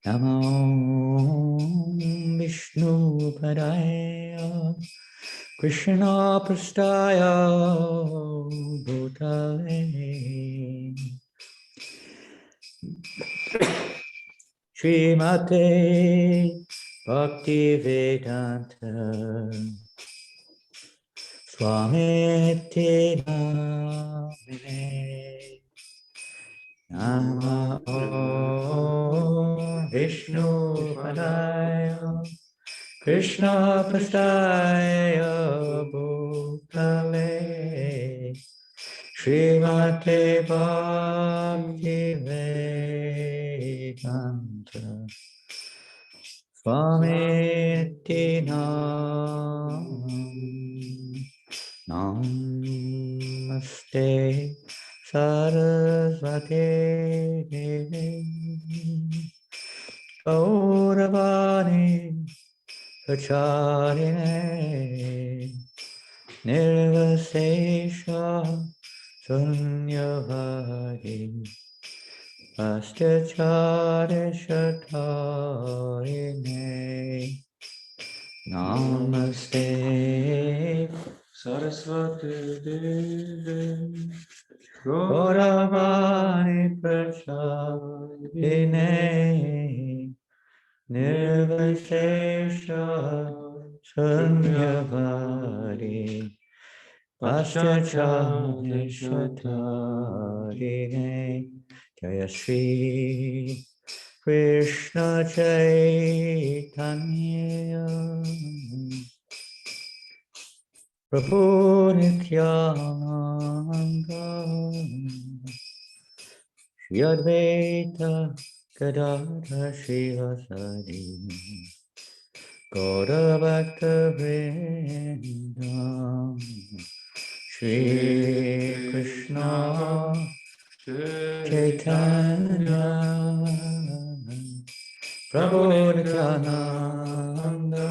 Namo Vishnu Padaya Krishna Prastaya Bhutale Srimate Bhaktivedanta Swamiti Namine Namo Vishnu Padaya Krishna Prastaya Bhutale Srimate Bhaktivedanta Swamiti Namaste Saraswati Devi Gauravani Pracharine Nirvasesha Sunyavadi Pastachari Shatarine Namaste Saraswati Devi Gauravani Pracharine Nirvasesha Sunyavadi Pastachari Shatarine Jaya Shri Krishna Chaitanya Prabhu Nityananda Shri Advaita Gadadhara Srivasadi Gaura Bhakta Vrinda Shri Krishna Chaitanya Prabhu Nityananda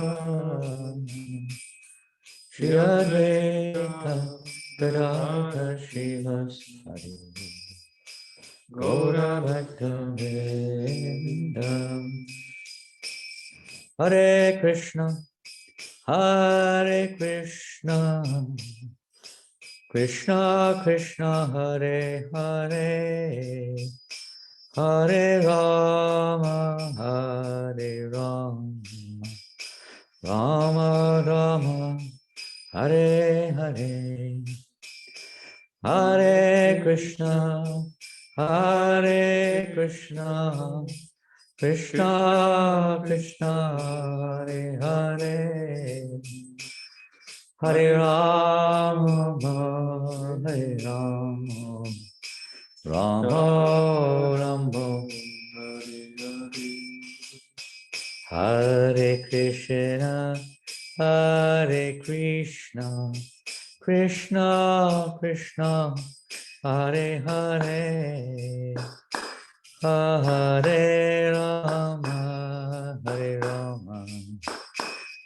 Shri Advaita Gadadhara Srivasadi Gaura Bhakta Vrinda Hare Krishna Hare Krishna Krishna Krishna Hare Hare Hare Rama Hare Rama Rama Rama Hare Hare Hare Krishna Hare Krishna Krishna Krishna Hare Hare Hare Rama Hare Rama Rama Rama Hare Krishna Hare Krishna Krishna Krishna Hare Hare Hare Rama Hare Rama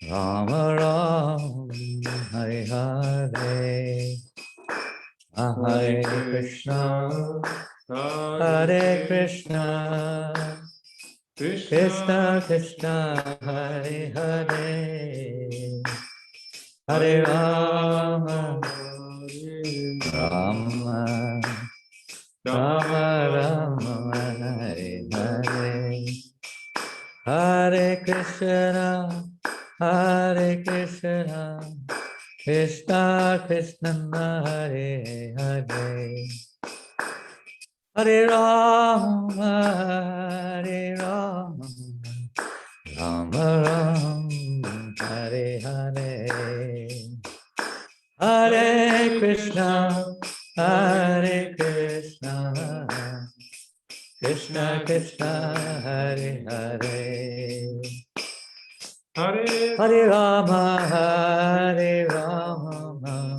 Rama Rama Hare Hare Hare Krishna Hare Krishna Krishna Krishna Hare Hare Hare Rama Rama Rama Rama Hare Hare Hare Krishna Hare Krishna Krishna Krishna Hare Hare Hare Rama Hare Rama Rama Rama Hare Hare Hare Krishna Hare Krishna Krishna Krishna Hare Hare Hare Rama Hare Rama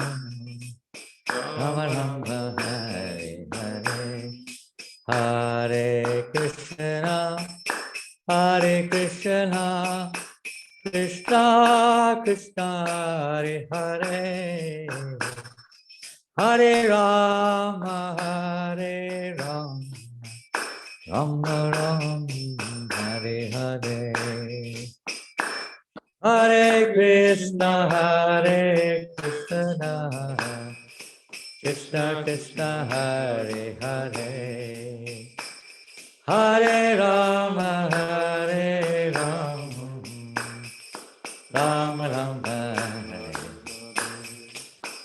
Rama Rama Hare Hare Hare Krishna Hare Krishna Krishna Krishna Hare Hare Hare Rama Hare Rama Rama Rama Hare Hare Hare Hare Krishna Krishna Krishna Hare Hare Hare Rama Rama Rama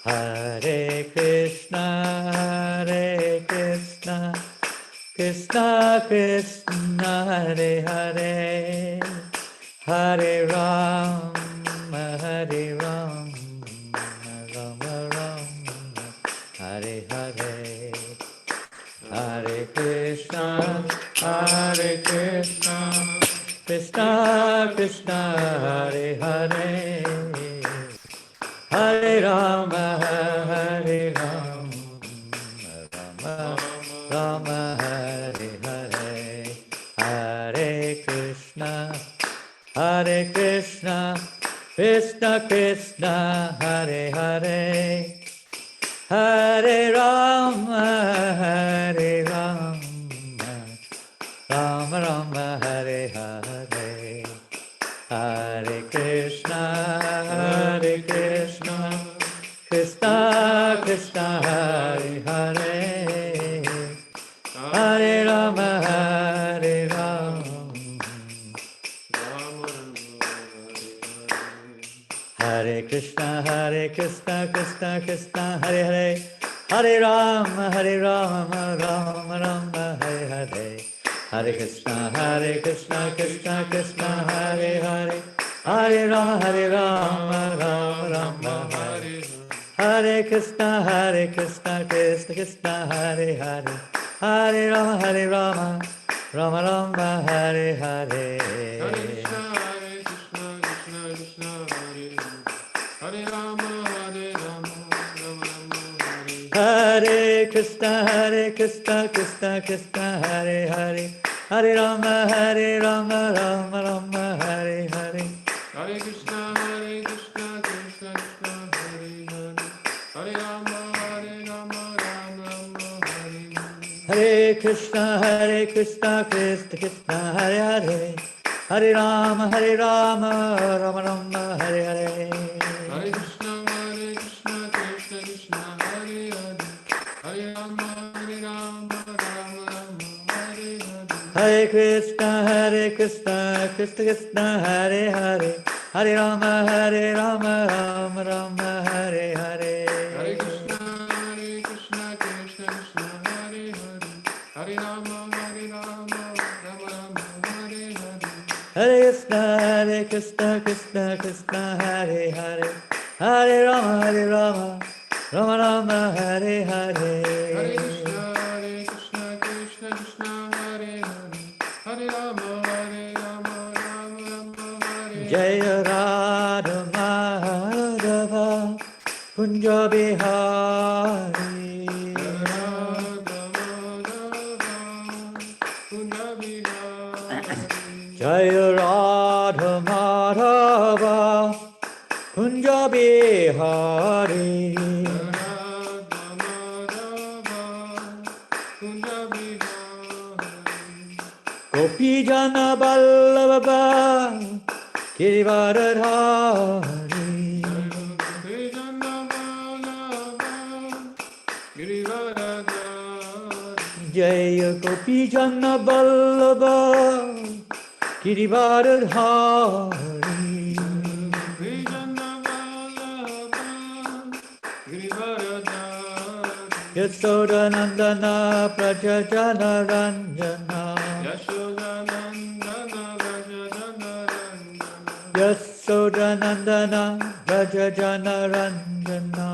Hare Krishna Krishna Krishna Hare Hare Hare Rama Rama Rama Hare Hare Hare Krishna Krishna Krishna Hare Hare Hare Rama Rama Rama Hare Hare Hare Krishna Krishna Krishna Hare Hare Hare Rama Rama Rama Hare Hare Hare Krishna Krishna Krishna Hare Hare Hare Rama Hare Krishna Krishna Krishna Hare Hare Hare Rama Rama Rama Hare Hare Hare Krishna Krishna Krishna Hare Hare Hare Rama Rama Rama Hare Hare Krishna Krishna Krishna Hare Hare Hare Rama Rama Rama Hare Hare Hare Krishna Krishna Krishna Hare Hare Hare Rama Rama Rama Hare Hare Hare Krishna Krishna Krishna Hare Hare Hare Rama Rama Rama Hare Hare Hare Krishna Krishna Krishna Hare Hare Hare Rama Rama Rama Hare Hare Hare Krishna Krishna Krishna Hare Hare Hare Rama Rama Rama Hare Hare Hare Krishna Krishna Hare Hare Hare Rama Rama Rama Hare Hare Hare Krishna Krishna Krishna Hare Hare Hare Rama Rama Rama Hare Hare Hare Krishna Krishna Hare Hare Hare Rama Rama Rama Hare Hare Hare Krishna Krishna Hare Hare Hare Rama Rama Hare Jaya Radha Madhava Kunja Bihari Jaya Radha Madhava Kunja Bihari Gopi Jana Vallabha Girivaradhari Jaya Gopi Jana Vallabha Girivaradhari Yasodanandana Prajajana Ranjana Yasodanandana Prajajana Ranjana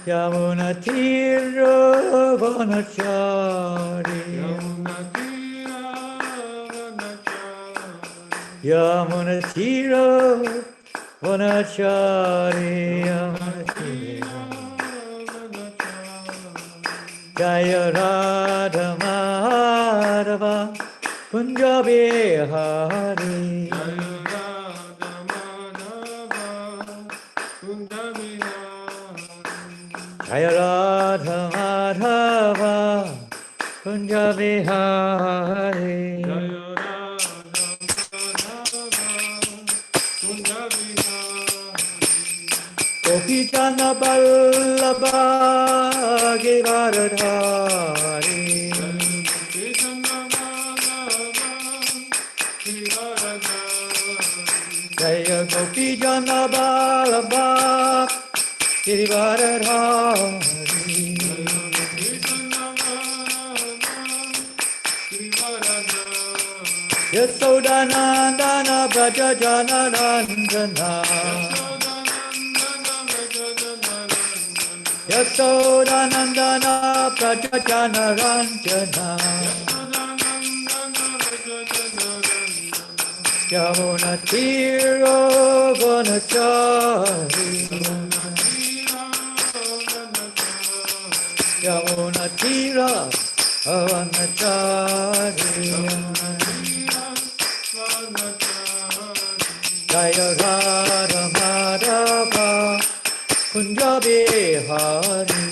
Yamuna Tira Vanachari Yamuna Tira Vanachari Jaya Radha Madhava Kunja Bihari Jaya Radha Madhava Kunja Vihari. Jaya Radha Madhava Kunja Vihari. Gopi Chanda Vallabha Giridhari. Jaya Gopi Chanda Vallabha Giridhari. Yasodanandana Braja Janananda. Yasodanandana Braja Janananda. Yamuna Tiro Vanachari. Yamuna Tira Vanachari. Jaya Radha Madhava Kunja Vihari.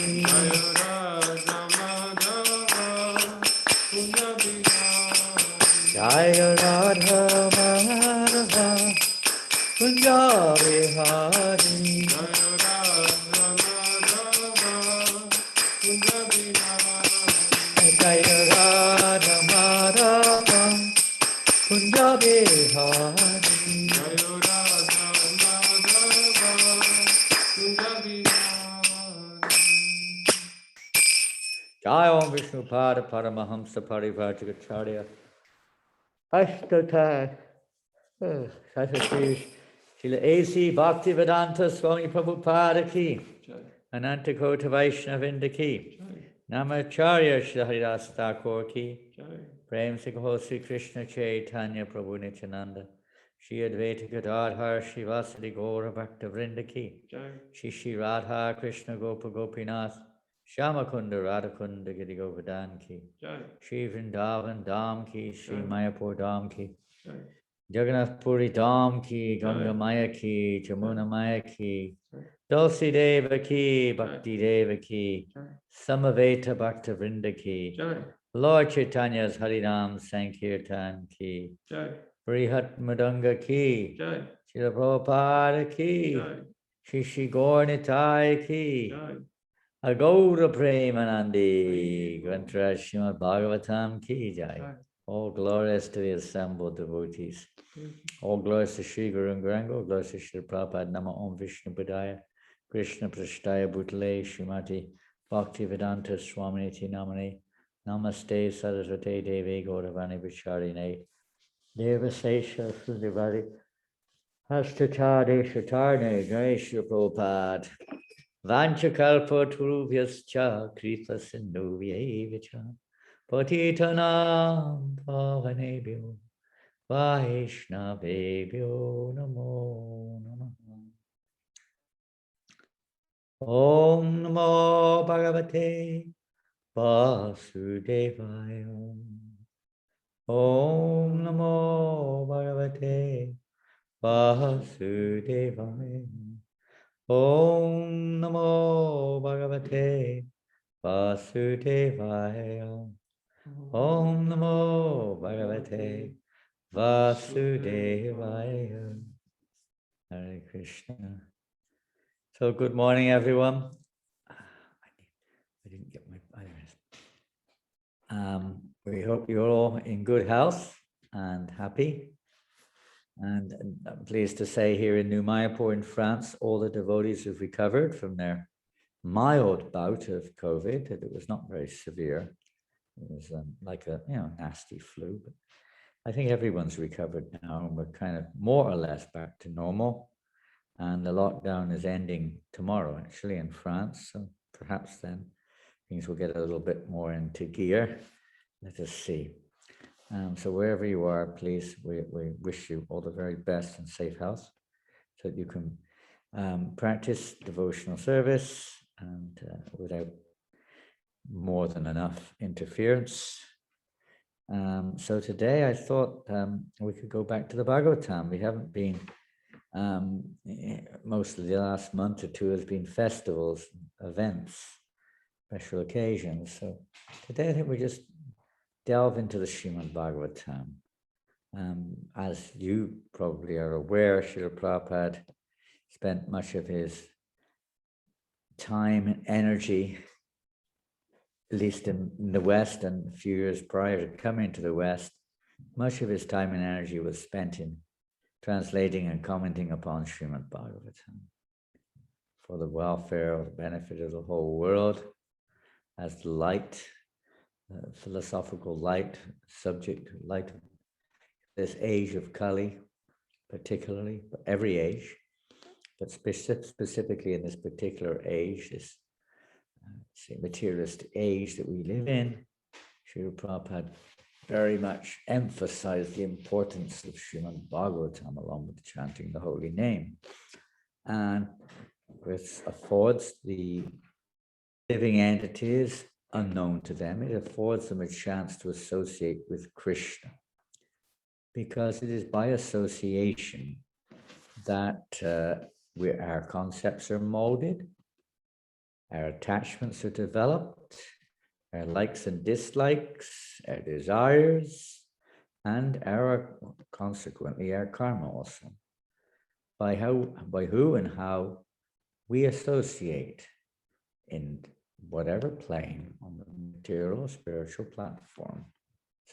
Jaya Radha Madhava Kunja Vihari. Jaya Radha Madhava Kunja Vihari. Jai Om Vishnu Pada Paramahamsa Parivrajagacharya Ashtata Satashi Srila A.C. Bhaktivedanta Swami Prabhupada Ki Ananta Kota Vaishnavinda Ki Namacharya Shri Haridas Thakur Ki Prem Sikho Sri Krishna Chaitanya Prabhu Nityananda Shri Advaita Gadadhar Shri Vasadi Gaura Bhakta Vrinda Ki Shri Radha Krishna Gopa Gopinath Shyamakunda Radhakunda Giri Govardhan Ki Shri Vrindavan Dham Ki Shri Mayapur Dham Ki Jagannath Puri Dham Ki Ganga Maya Ki Jamuna Maya Ki Tulsi Deva Ki Bhakti Deva Ki Samaveta Bhakta Vrinda Ki Lord Chaitanya's Harinam Sankirtan Ki Brihat Madanga Ki Srila Prabhupada Ki Shri Gaur Nitai Ki Agoura Premanandi Grantaraj Srimad Bhagavatam Ki Jai. All glories to the assembled devotees. All glories to Sri Guru and Gauranga. All glories to Srila Prabhupada. Nama Om Vishnu Padaya Krishna Prashtaya Bhutale Srimati Bhaktivedanta Swaminiti Namani Namaste Saraswate Devi Gauravani Vacharine Devasesha Sundavari Hastachade Shatarne Jai Shri Prabhupada Vanchakalpa Turubhyascha Kripa Sindhuvyevacha Patitanam Pavanebhyo Vaishnavebhyo Namo Namaha. Om Namo Bhagavate Vasudevaya. Om Namo Bhagavate Vasudevaya. Om Namo Bhagavate Vasudevaya. Om Namo Bhagavate Vasudevaya. Hare Krishna. So good morning, everyone. I didn't get my iris. We hope you're all in good health and happy. And I'm pleased to say here in New Mayapur in France, all the devotees have recovered from their mild bout of COVID. It was not very severe. It was like a nasty flu. But I think everyone's recovered now, and we're kind of more or less back to normal. And the lockdown is ending tomorrow, actually, in France. So perhaps then things will get a little bit more into gear. Let us see. So wherever you are, please, we wish you all the very best and safe health so that you can practice devotional service and without more than enough interference. So today I thought we could go back to the Bhagavatam. We haven't been, most of the last month or two has been festivals, events, special occasions. So today I think we just delve into the Srimad Bhagavatam. As you probably are aware, Srila Prabhupada spent much of his time and energy, at least in the West and a few years prior to coming to the West, much of his time and energy was spent in translating and commenting upon Srimad Bhagavatam for the welfare or the benefit of the whole world, as the light, philosophical light, subject light of this age of Kali, particularly, but every age, but specifically in this particular age, this materialist age that we live in. Srila Prabhupada very much emphasized the importance of Srimad Bhagavatam along with chanting the holy name. And this affords the living entities unknown to them, it affords them a chance to associate with Krishna, because it is by association that our concepts are molded, our attachments are developed, our likes and dislikes, our desires, and consequently our karma also. By who and how we associate in whatever plane on the material or spiritual platform.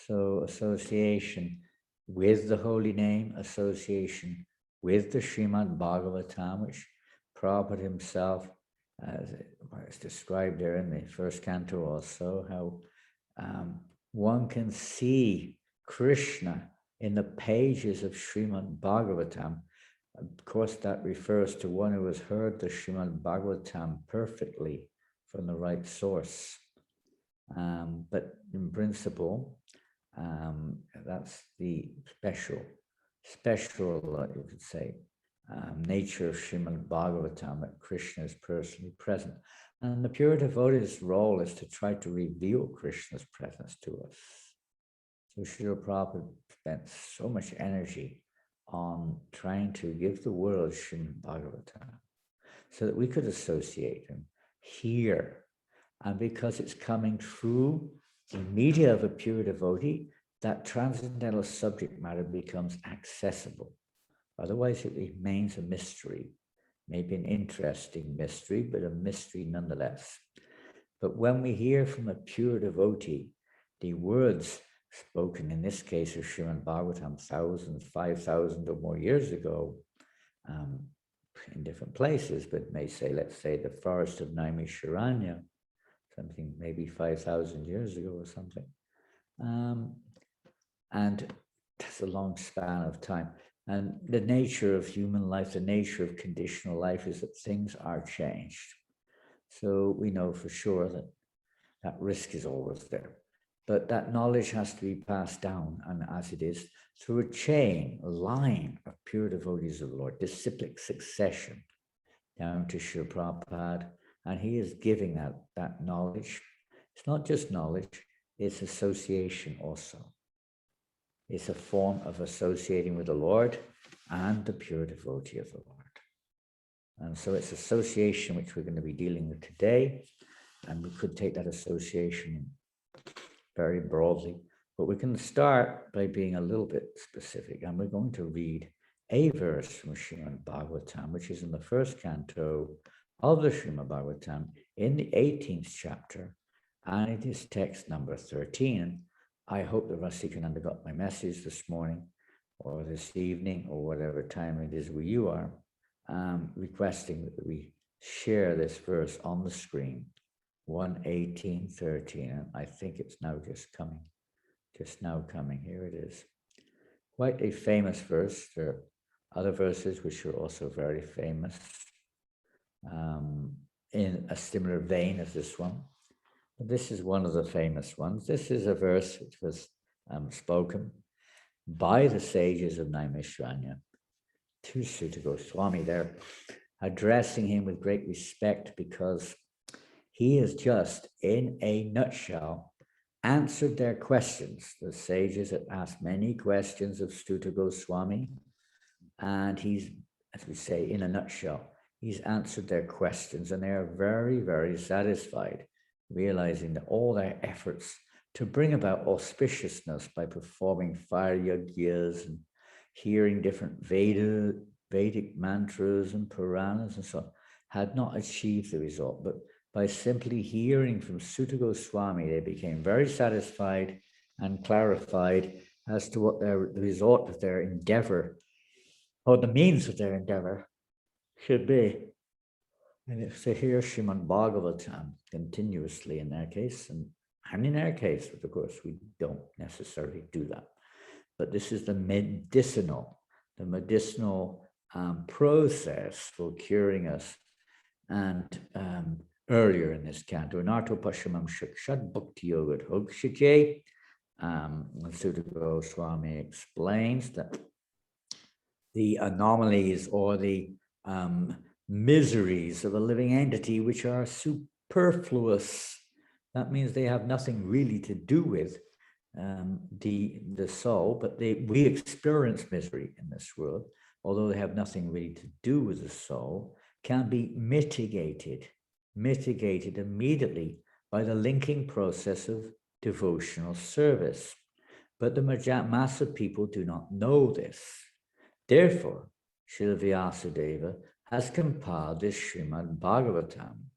So association with the holy name, association with the Srimad Bhagavatam, which Prabhupada himself, as it's described there in the first canto also, how one can see Krishna in the pages of Srimad Bhagavatam. Of course, that refers to one who has heard the Srimad Bhagavatam perfectly from the right source. But in principle, that's the special, you could say, nature of Srimad Bhagavatam, that Krishna is personally present. And the pure devotee's role is to try to reveal Krishna's presence to us. So Srila Prabhupada spent so much energy on trying to give the world Srimad Bhagavatam so that we could associate and hear. And because it's coming through the media of a pure devotee, that transcendental subject matter becomes accessible. Otherwise, it remains a mystery, maybe an interesting mystery, but a mystery nonetheless. But when we hear from a pure devotee, the words spoken, in this case of Srimad Bhagavatam, 5,000 or more years ago, in different places, but let's say the forest of Naimisharanya, something maybe 5,000 years ago or something. And that's a long span of time. And the nature of human life, the nature of conditional life is that things are changed. So we know for sure that that risk is always there. But that knowledge has to be passed down, and as it is, through a line of pure devotees of the Lord, disciplic succession, down to Srila Prabhupada, and he is giving that knowledge. It's not just knowledge, it's association also. It's a form of associating with the Lord and the pure devotee of the Lord. And so it's association which we're going to be dealing with today, and we could take that association very broadly, but we can start by being a little bit specific, and we're going to read a verse from Srimad Bhagavatam, which is in the first canto of the Srimad Bhagavatam in the 18th chapter, and it is text number 13. I hope that Rasikananda got my message this morning or this evening or whatever time it is where you are, requesting that we share this verse on the screen, 1:18:13, and I think it's now just now coming. Here it is. Quite a famous verse. There are other verses which are also very famous in a similar vein as this one. But this is one of the famous ones. This is a verse which was spoken by the sages of Naimisharanya to Suta Goswami. They're addressing him with great respect because he has just, in a nutshell, answered their questions. The sages had asked many questions of Suta Goswami, and he's, as we say, in a nutshell, he's answered their questions, and they are very, very satisfied, realizing that all their efforts to bring about auspiciousness by performing fire yagyas and hearing different Vedic mantras and Puranas and so on, had not achieved the result. But by simply hearing from Sutta Goswami, they became very satisfied and clarified as to what the result of their endeavor, or the means of their endeavor, should be. And if they hear Srimad Bhagavatam continuously in their case, and in our case, of course, we don't necessarily do that. But this is the medicinal process for curing us. And earlier in this canto, Narto Pashamam Shakshad Bhakti Yoga Hogshike, Sutta Goswami explains that the anomalies or the miseries of a living entity which are superfluous, that means they have nothing really to do with the soul, but we experience misery in this world, although they have nothing really to do with the soul, can be mitigated immediately by the linking process of devotional service. But the mass of people do not know this. Therefore, Srila Vyasadeva has compiled this Srimad Bhagavatam.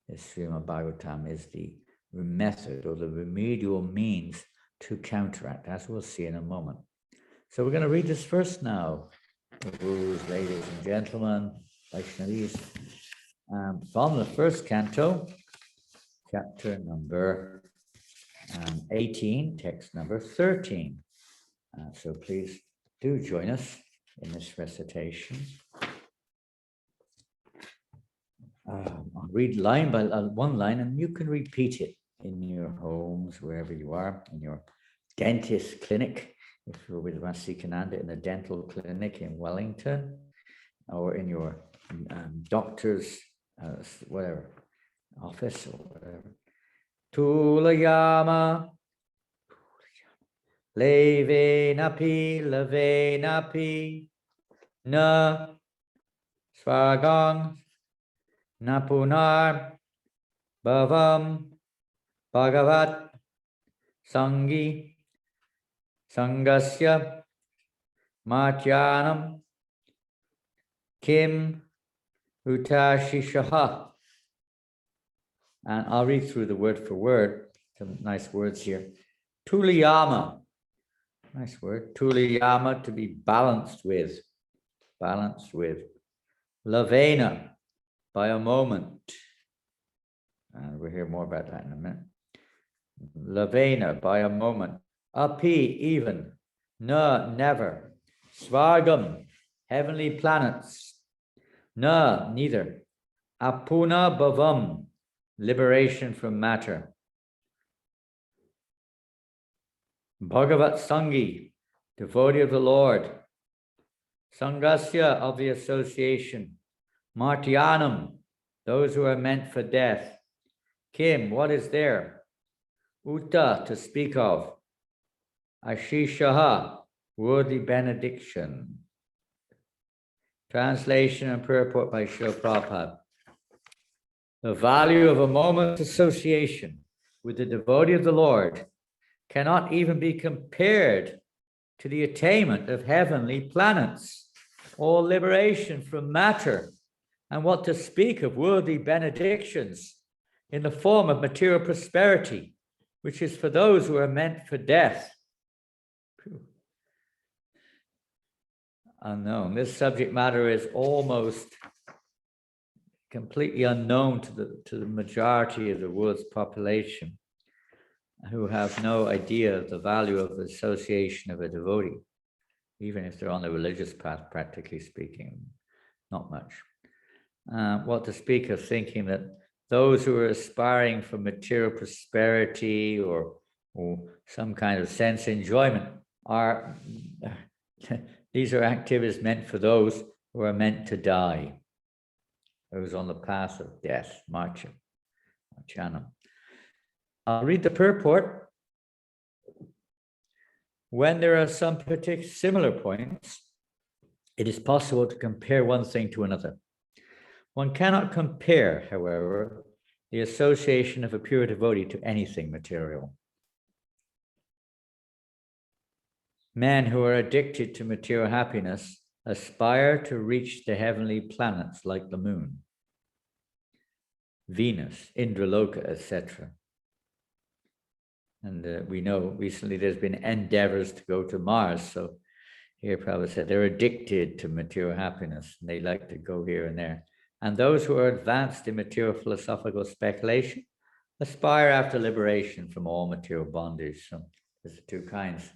This Srimad Bhagavatam is the method or the remedial means to counteract, as we'll see in a moment. So we're going to read this first now, Gurus, ladies and gentlemen, Vaishnavis, from the first canto, chapter number 18, text number 13. So please do join us in this recitation. I'll read line by one line, and you can repeat it in your homes, wherever you are, in your dentist clinic, if you're with Janananda in the dental clinic in Wellington, or in your doctor's whatever office or whatever. Tulayama, leve napi, na swagang, napunar, bhavam, bhagavat, sangi, sangasya, matyanam, kim, utashishaha. And I'll read through the word for word, some nice words here. Tuliyama, nice word. Tuliyama, to be balanced with. Lavena, by a moment. And we'll hear more about that in a minute. Lavena, by a moment. Api, even. Na, never. Svargam, heavenly planets. Na, neither. Apuna bhavam, liberation from matter. Bhagavat Sangi, devotee of the Lord. Sangasya, of the association. Martyanam, those who are meant for death. Kim, what is there? Uta, to speak of. Ashishaha, worthy benediction. Translation and purport by Srila Prabhupada. The value of a moment's association with the devotee of the Lord cannot even be compared to the attainment of heavenly planets or liberation from matter, and what to speak of worthy benedictions in the form of material prosperity, which is for those who are meant for death. Unknown. This subject matter is almost completely unknown to the majority of the world's population, who have no idea of the value of the association of a devotee, even if they're on the religious path, practically speaking, not much. What to speak of thinking that those who are aspiring for material prosperity or some kind of sense enjoyment are, these are activities meant for those who are meant to die, those on the path of death, marchanam. I'll read the purport. When there are some particular similar points, it is possible to compare one thing to another. One cannot compare, however, the association of a pure devotee to anything material. Men who are addicted to material happiness aspire to reach the heavenly planets like the moon, Venus, Indraloka, etc. And we know recently there's been endeavors to go to Mars. So here Prabhupada said they're addicted to material happiness and they like to go here and there. And those who are advanced in material philosophical speculation aspire after liberation from all material bondage. So there's two kinds of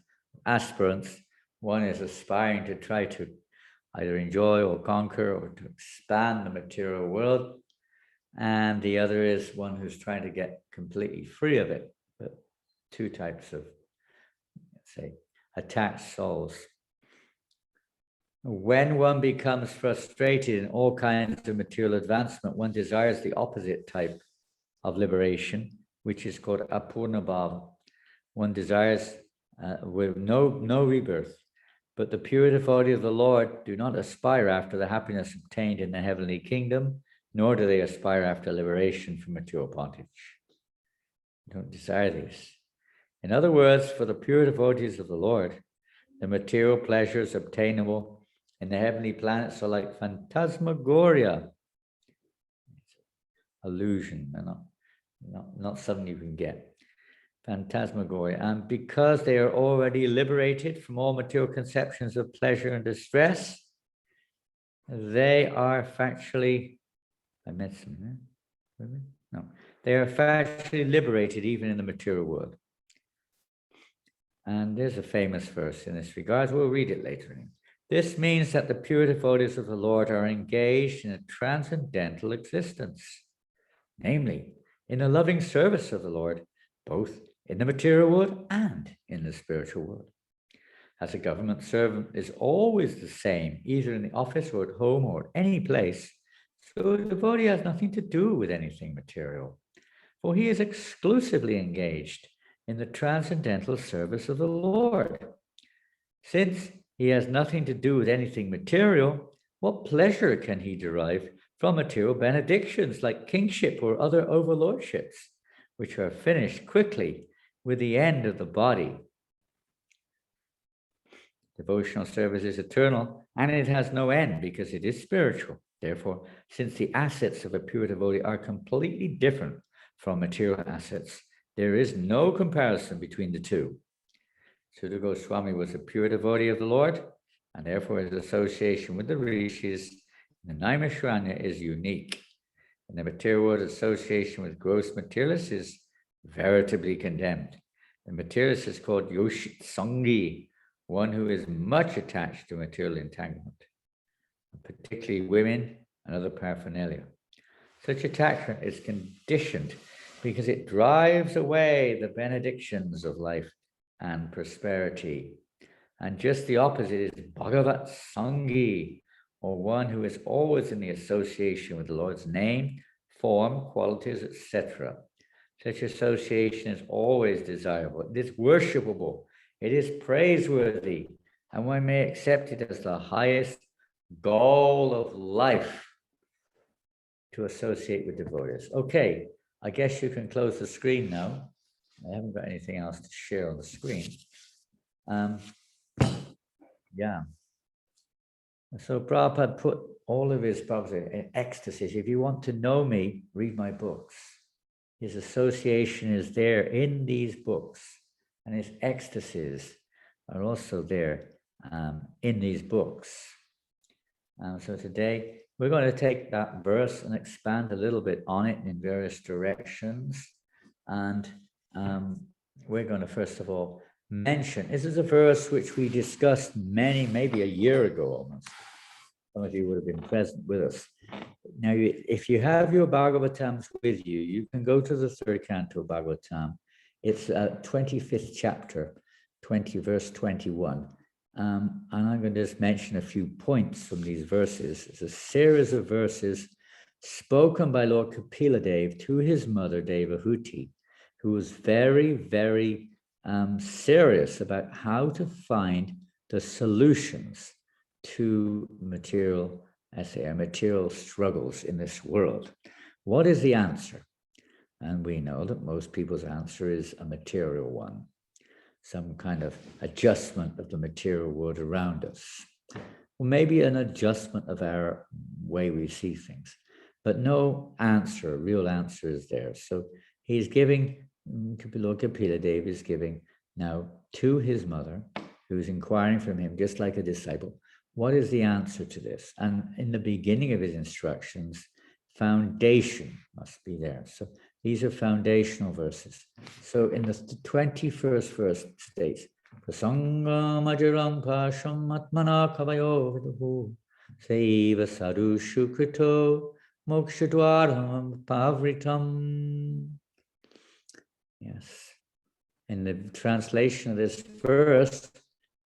aspirants. One is aspiring to try to either enjoy or conquer or to expand the material world. And the other is one who's trying to get completely free of it. But two types of, let's say, attached souls. When one becomes frustrated in all kinds of material advancement, one desires the opposite type of liberation, which is called apurnabhava. One desires with no rebirth. But the pure devotee of the Lord do not aspire after the happiness obtained in the heavenly kingdom, nor do they aspire after liberation from material bondage. They don't desire this. In other words, for the pure devotees of the Lord, the material pleasures obtainable in the heavenly planets are like phantasmagoria, illusion, not something you can get. Phantasmagoria. And because they are already liberated from all material conceptions of pleasure and distress, they are factually, they are factually liberated even in the material world. And there's a famous verse in this regard. We'll read it later. This means that the pure devotees of the Lord are engaged in a transcendental existence, namely, in a loving service of the Lord, both in the material world and in the spiritual world. As a government servant is always the same, either in the office or at home or at any place, so a devotee has nothing to do with anything material, for he is exclusively engaged in the transcendental service of the Lord. Since he has nothing to do with anything material, what pleasure can he derive from material benedictions like kingship or other overlordships, which are finished quickly with the end of the body? Devotional service is eternal, and it has no end because it is spiritual. Therefore, since the assets of a pure devotee are completely different from material assets, there is no comparison between the two. Suda Goswami was a pure devotee of the Lord, and therefore his association with the rishis in the Naimisharanya is unique. In the material world, association with gross materialists is veritably condemned. The materialist is called Yoshit Sangi, one who is much attached to material entanglement, particularly women and other paraphernalia. Such attachment is conditioned because it drives away the benedictions of life and prosperity. And just the opposite is Bhagavat Sangi, or one who is always in the association with the Lord's name, form, qualities, etc. Such association is always desirable. It is worshipable. It is praiseworthy. And one may accept it as the highest goal of life to associate with devotees. Okay, I guess you can close the screen now. I haven't got anything else to share on the screen. Yeah. So Prabhupada put all of his Prabhupada in ecstasies. If you want to know me, read my books. His association is there in these books, and his ecstasies are also there in these books. So today, we're going to take that verse and expand a little bit on it in various directions. And we're going to, first of all, mention, this is a verse which we discussed maybe a year ago almost. Some of you would have been present with us. Now, if you have your Bhagavatams with you, you can go to the third canto of Bhagavatam. It's 25th chapter, verse 21. And I'm going to just mention a few points from these verses. It's a series of verses spoken by Lord Kapila Dev to his mother, Devahuti, who was very, very serious about how to find the solutions to material struggles in this world. What is the answer? And we know that most people's answer is a material one. some kind of adjustment of the material world around us. Or maybe an adjustment of our way we see things. But no answer, real answer is there. So he's giving, Kapila Dev is giving now to his mother, who's inquiring from him, just like a disciple, what is the answer to this? And in the beginning of his instructions, foundation must be there. So these are foundational verses. So in the 21st verse states, Prasangam ajaram pasham atmana kavayo viduhu saiva sadhu shukrito mokshadwaram pavritam. Yes. In the translation of this verse,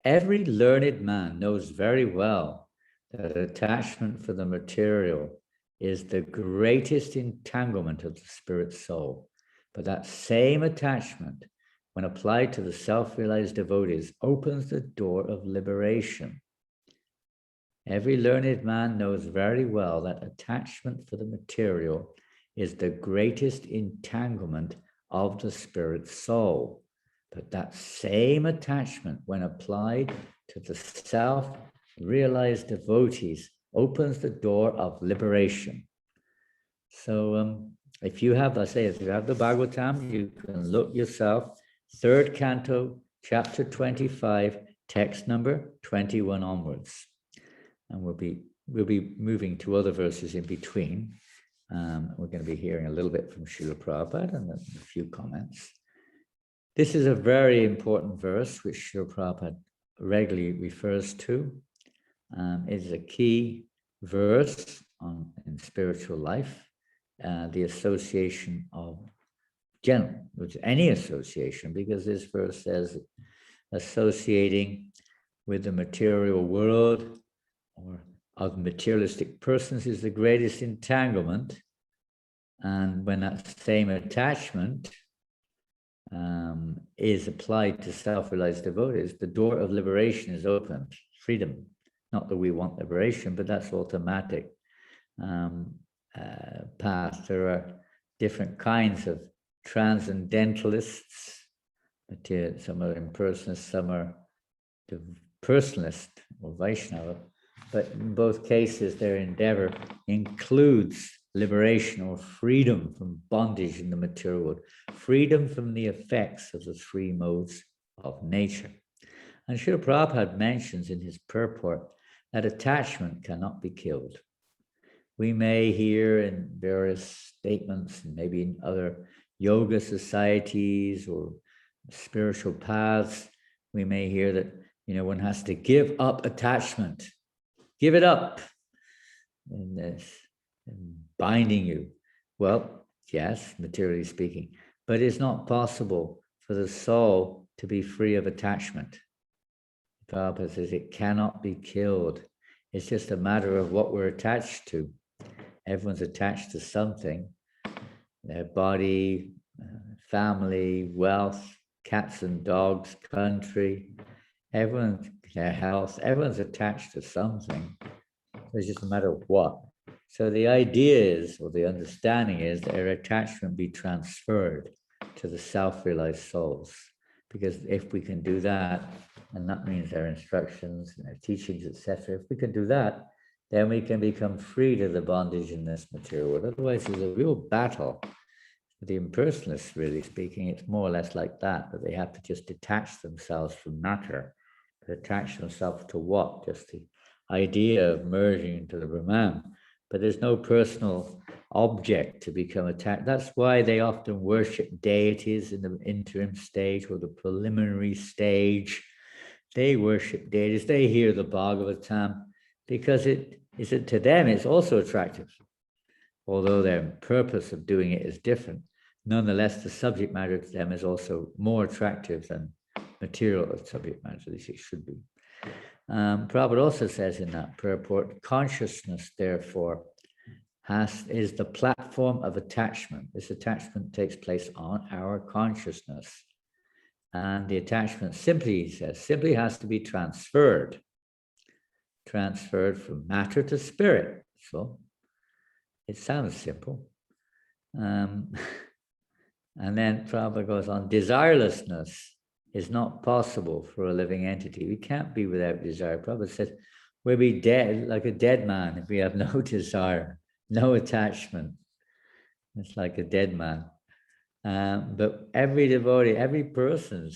every learned man knows very well that attachment for the material is the greatest entanglement of the spirit soul. But that same attachment, when applied to the self-realized devotees, opens the door of liberation. Every learned man knows very well that attachment for the material is the greatest entanglement of the spirit soul. But that same attachment, when applied to the self-realized devotees, opens the door of liberation. So if you have, if you have the Bhagavatam, you can look yourself, 3rd canto, chapter 25, text number 21 onwards. And we'll be moving to other verses in between. We're going to be hearing a little bit from Srila Prabhupada and a few comments. This is a very important verse which Srila Prabhupada regularly refers to. It is a key verse in spiritual life, the association of any association, because this verse says associating with the material world or of materialistic persons is the greatest entanglement. And when that same attachment is applied to self-realized devotees, the door of liberation is opened, freedom. Not that we want liberation, but that's automatic path. There are different kinds of transcendentalists, some are impersonalists, some are personalist or Vaishnava, but in both cases their endeavor includes liberation or freedom from bondage in the material world, freedom from the effects of the 3 modes of nature. And Srila Prabhupada mentions in his purport that attachment cannot be killed. We may hear in various statements, and maybe in other yoga societies or spiritual paths, we may hear that, one has to give up attachment. Give it up. And this binding you. Well, yes, materially speaking, but it's not possible for the soul to be free of attachment. Prabhupada says it cannot be killed. It's just a matter of what we're attached to. Everyone's attached to something, their body, family, wealth, cats and dogs, country, their health, everyone's attached to something. It's just a matter of what. So the idea is, or the understanding is, that our attachment be transferred to the self-realized souls. Because if we can do that, and that means our instructions and our teachings, etc., if we can do that, then we can become free to the bondage in this material world. Otherwise, there's a real battle. The impersonalists, really speaking, it's more or less like that they have to just detach themselves from matter. But attach themselves to what? Just the idea of merging into the Brahman. But there's no personal object to become attached. That's why they often worship deities in the interim stage or the preliminary stage. They worship deities. They hear the Bhagavatam because to them it's also attractive. Although their purpose of doing it is different, nonetheless, the subject matter to them is also more attractive than material subject matter, at least it should be. Prabhupada also says in that purport, consciousness, therefore, is the platform of attachment. This attachment takes place on our consciousness. And the attachment simply, he says, simply has to be transferred from matter to spirit. So it sounds simple. And then Prabhupada goes on, desirelessness is not possible for a living entity. We can't be without desire. Prabhupada said, we'll be dead, like a dead man, if we have no desire, no attachment. It's like a dead man. But every devotee, every person,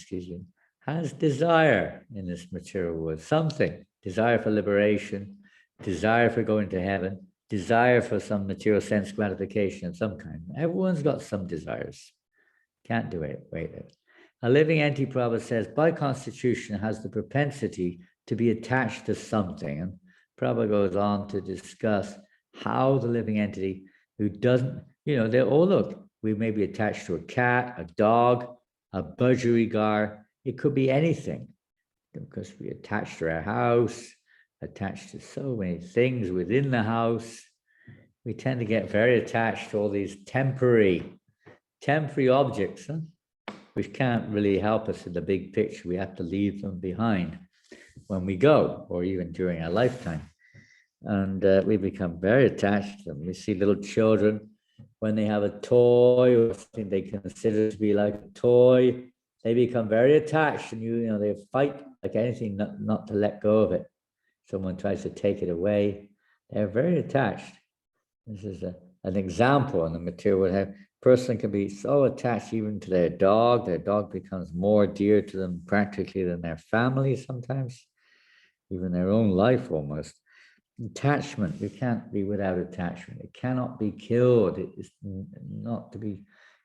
has desire in this material world, something. Desire for liberation, desire for going to heaven, desire for some material sense gratification of some kind. Everyone's got some desires. Can't do it. Wait. A living entity, Prabhupada says, by constitution has the propensity to be attached to something. And Prabhupada goes on to discuss how the living entity who doesn't, they all look, we may be attached to a cat, a dog, a budgerigar. It could be anything, because we attach to our house, attached to so many things within the house. We tend to get very attached to all these temporary objects, which can't really help us in the big picture. We have to leave them behind when we go, or even during our lifetime. And we become very attached to them. We see little children, when they have a toy or something they consider to be like a toy, they become very attached, and they fight like anything not to let go of it. Someone tries to take it away, they're very attached. This is an example in the material world. A person can be so attached even to their dog becomes more dear to them practically than their family sometimes, even their own life almost. Attachment, we can't be without attachment. It cannot be killed. It is not to be,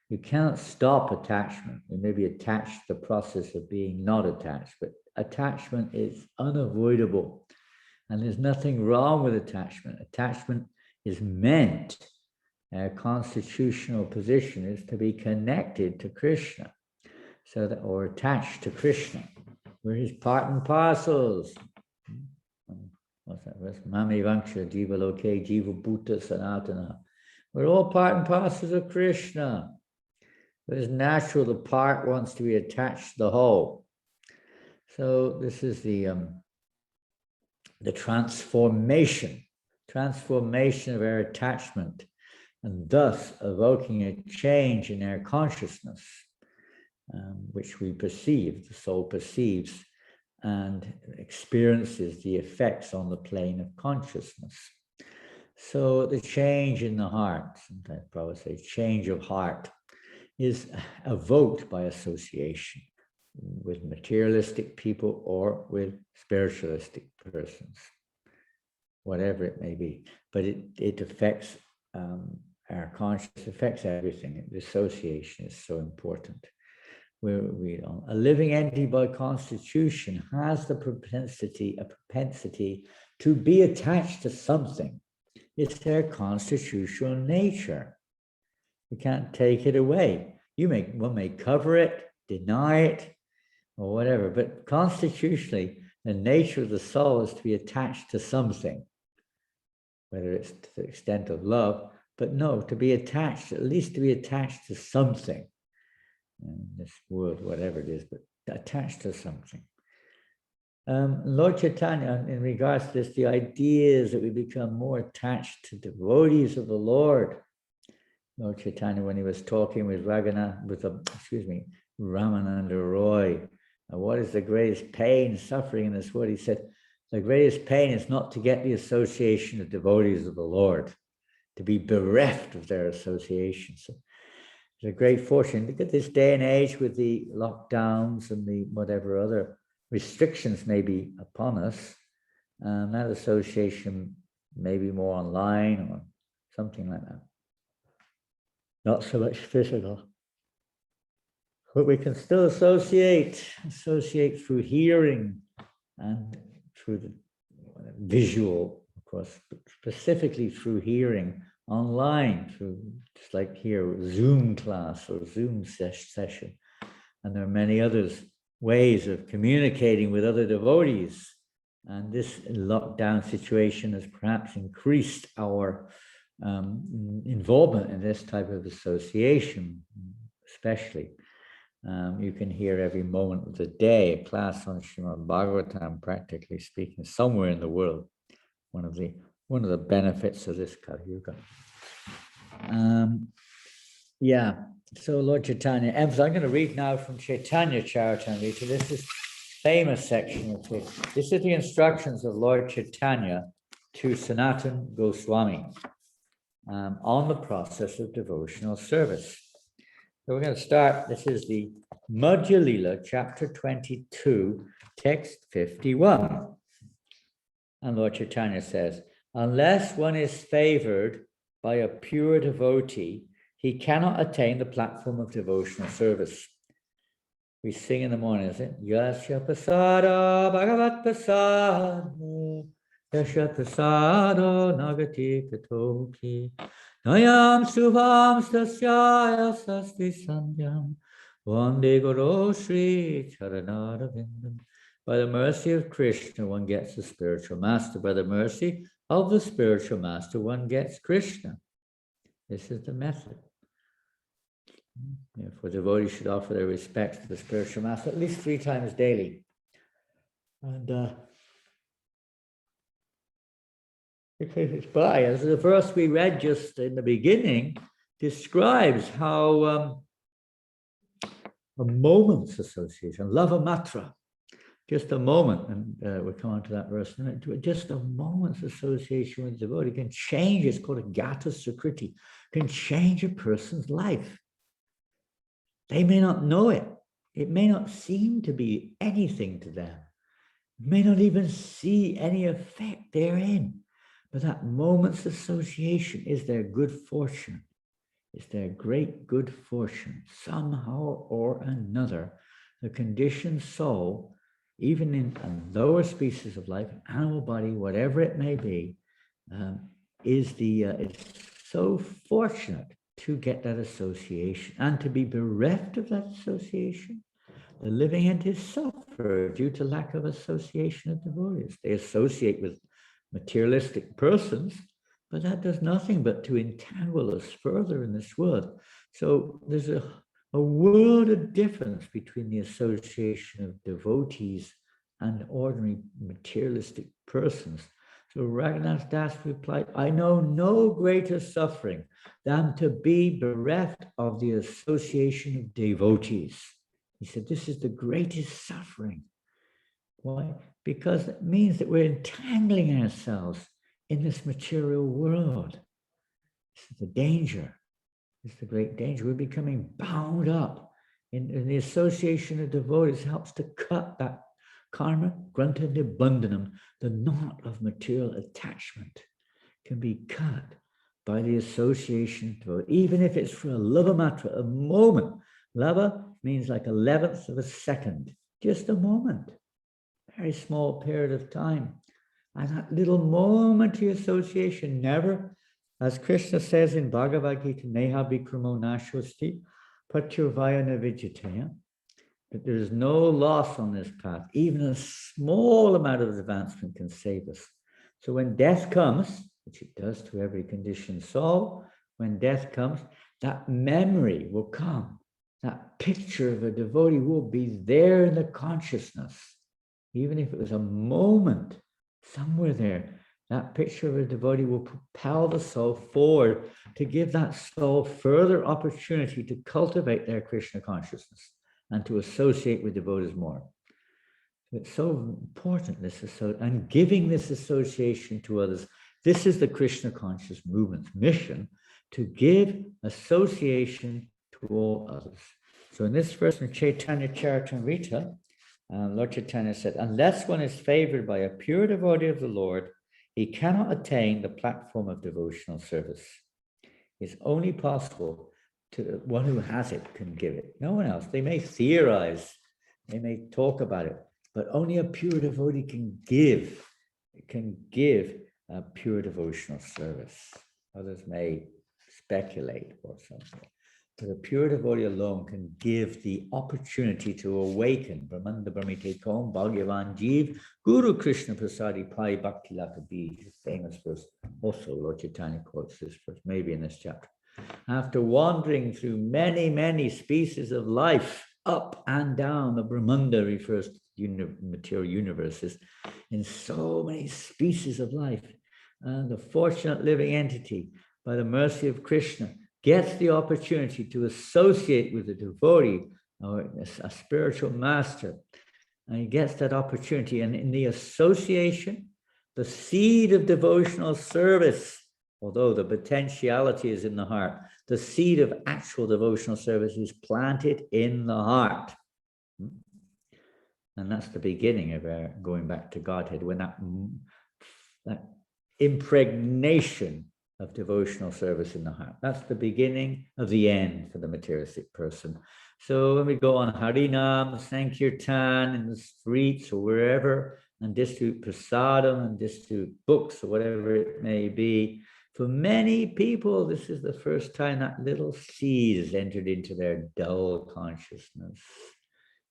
you cannot stop attachment. We may be attached to the process of being not attached, but attachment is unavoidable. And there's nothing wrong with attachment. Attachment is meant, our constitutional position is to be connected to Krishna, or attached to Krishna. We're his part and parcels. What's that verse? Mami Vanksha Jiva Loke Jiva Bhuta Sanatana. We're all part and parcels of Krishna. It is natural the part wants to be attached to the whole. So this is the transformation of our attachment, and thus evoking a change in our consciousness, which we perceive, the soul perceives and experiences the effects on the plane of consciousness. So the change in the heart, sometimes Prabhupada says change of heart, is evoked by association with materialistic people or with spiritualistic persons, whatever it may be. But it affects our consciousness, affects everything. The association is so important. A living entity by constitution has the propensity to be attached to something. It's their constitutional nature. You can't take it away. One may cover it, deny it, or whatever, but constitutionally, the nature of the soul is to be attached to something, whether it's to the extent of love, but no, to be attached, at least to be attached to something. In this world, whatever it is, but attached to something. Lord Chaitanya, in regards to this, the idea is that we become more attached to devotees of the Lord. Lord Chaitanya, when he was talking with Ramananda Roy, what is the greatest pain, suffering in this world? He said, the greatest pain is not to get the association of devotees of the Lord, to be bereft of their association. So it's a great fortune. Look at this day and age with the lockdowns and the whatever other restrictions may be upon us. That association may be more online or something like that. Not so much physical. But we can still associate through hearing and through the visual, of course, but specifically through hearing online, through just like here, Zoom class or Zoom session. And there are many others ways of communicating with other devotees. And this lockdown situation has perhaps increased our involvement in this type of association, especially. You can hear every moment of the day a class on Srimad Bhagavatam, practically speaking, somewhere in the world. One of the benefits of this Kali Yuga. Yeah. So Lord Chaitanya, I'm going to read now from Chaitanya Charitamrita. This is famous section of it. This is the instructions of Lord Chaitanya to Sanatana Goswami on the process of devotional service. So we're going to start. This is the Madhya Lila, chapter 22, text 51. And Lord Chaitanya says, unless one is favored by a pure devotee, he cannot attain the platform of devotional service. We sing in the morning, is it? Yasya pasada bhagavat pasada, yasya pasada nagati katoki, nayam subham stasya sasti sandhyam, vande guru shri charanara vindam. By the mercy of Krishna, one gets the spiritual master. By the mercy of the spiritual master, one gets Krishna. This is the method. Therefore, devotees should offer their respects to the spiritual master at least 3 times daily. And because it's by, as the verse we read just in the beginning describes how a moment's association, lava matra, just a moment, and we'll come on to that verse in a minute, just a moment's association with the devotee can change, it's called a gata sukriti, can change a person's life. They may not know it. It may not seem to be anything to them. May not even see any effect therein. But that moment's association is their good fortune. It's their great good fortune. Somehow or another, the conditioned soul, even in a lower species of life, animal body, whatever it may be, is so fortunate to get that association and to be bereft of that association. The living entities suffer due to lack of association of devotees. They associate with materialistic persons, but that does nothing but to entangle us further in this world. So there's a world of difference between the association of devotees and ordinary materialistic persons. So Raghunath Das replied, I know no greater suffering than to be bereft of the association of devotees. He said, this is the greatest suffering. Why? Because it means that we're entangling ourselves in this material world. This is the danger. This is the great danger. We're becoming bound up in the association of devotees helps to cut that karma, granta nibbandhanam, the knot of material attachment can be cut by the association, even if it's for a lava matra, a moment. Lava means like 11th of a second, just a moment, very small period of time. And that little momentary association never, as Krishna says in Bhagavad Gita, neha vikramo nashvasti patyurvaya navijitaya, that there is no loss on this path. Even a small amount of advancement can save us. So when death comes, which it does to every conditioned soul, when death comes, that memory will come. That picture of a devotee will be there in the consciousness. Even if it was a moment somewhere there, that picture of a devotee will propel the soul forward to give that soul further opportunity to cultivate their Krishna consciousness and to associate with devotees more. It's so important, and giving this association to others. This is the Krishna conscious movement's mission, to give association to all others. So in this verse from Chaitanya Charitamrita, Lord Chaitanya said, unless one is favored by a pure devotee of the Lord, he cannot attain the platform of devotional service. It's only possible to one who has it can give it. No one else. They may theorize, they may talk about it, but only a pure devotee can give a pure devotional service. Others may speculate or something. But a pure devotee alone can give the opportunity to awaken. Brahmanda Brahmite Kom Bhagavan Jeev Guru Krishna Prasadi Pai Bhakti Lata Bij. Famous verse. Also, Lord Chaitanya quotes this verse, maybe in this chapter. After wandering through many, many species of life, up and down, the Brahmanda refers to material universes, in so many species of life, and the fortunate living entity, by the mercy of Krishna, gets the opportunity to associate with a devotee or a spiritual master, and he gets that opportunity, and in the association, the seed of devotional service, although the potentiality is in the heart, the seed of actual devotional service is planted in the heart. And that's the beginning of our going back to Godhead, when that impregnation of devotional service in the heart. That's the beginning of the end for the materialistic person. So when we go on Harinam, Sankirtan, in the streets or wherever, and distribute prasadam and distribute books or whatever it may be, for many people, this is the first time that little seed has entered into their dull consciousness.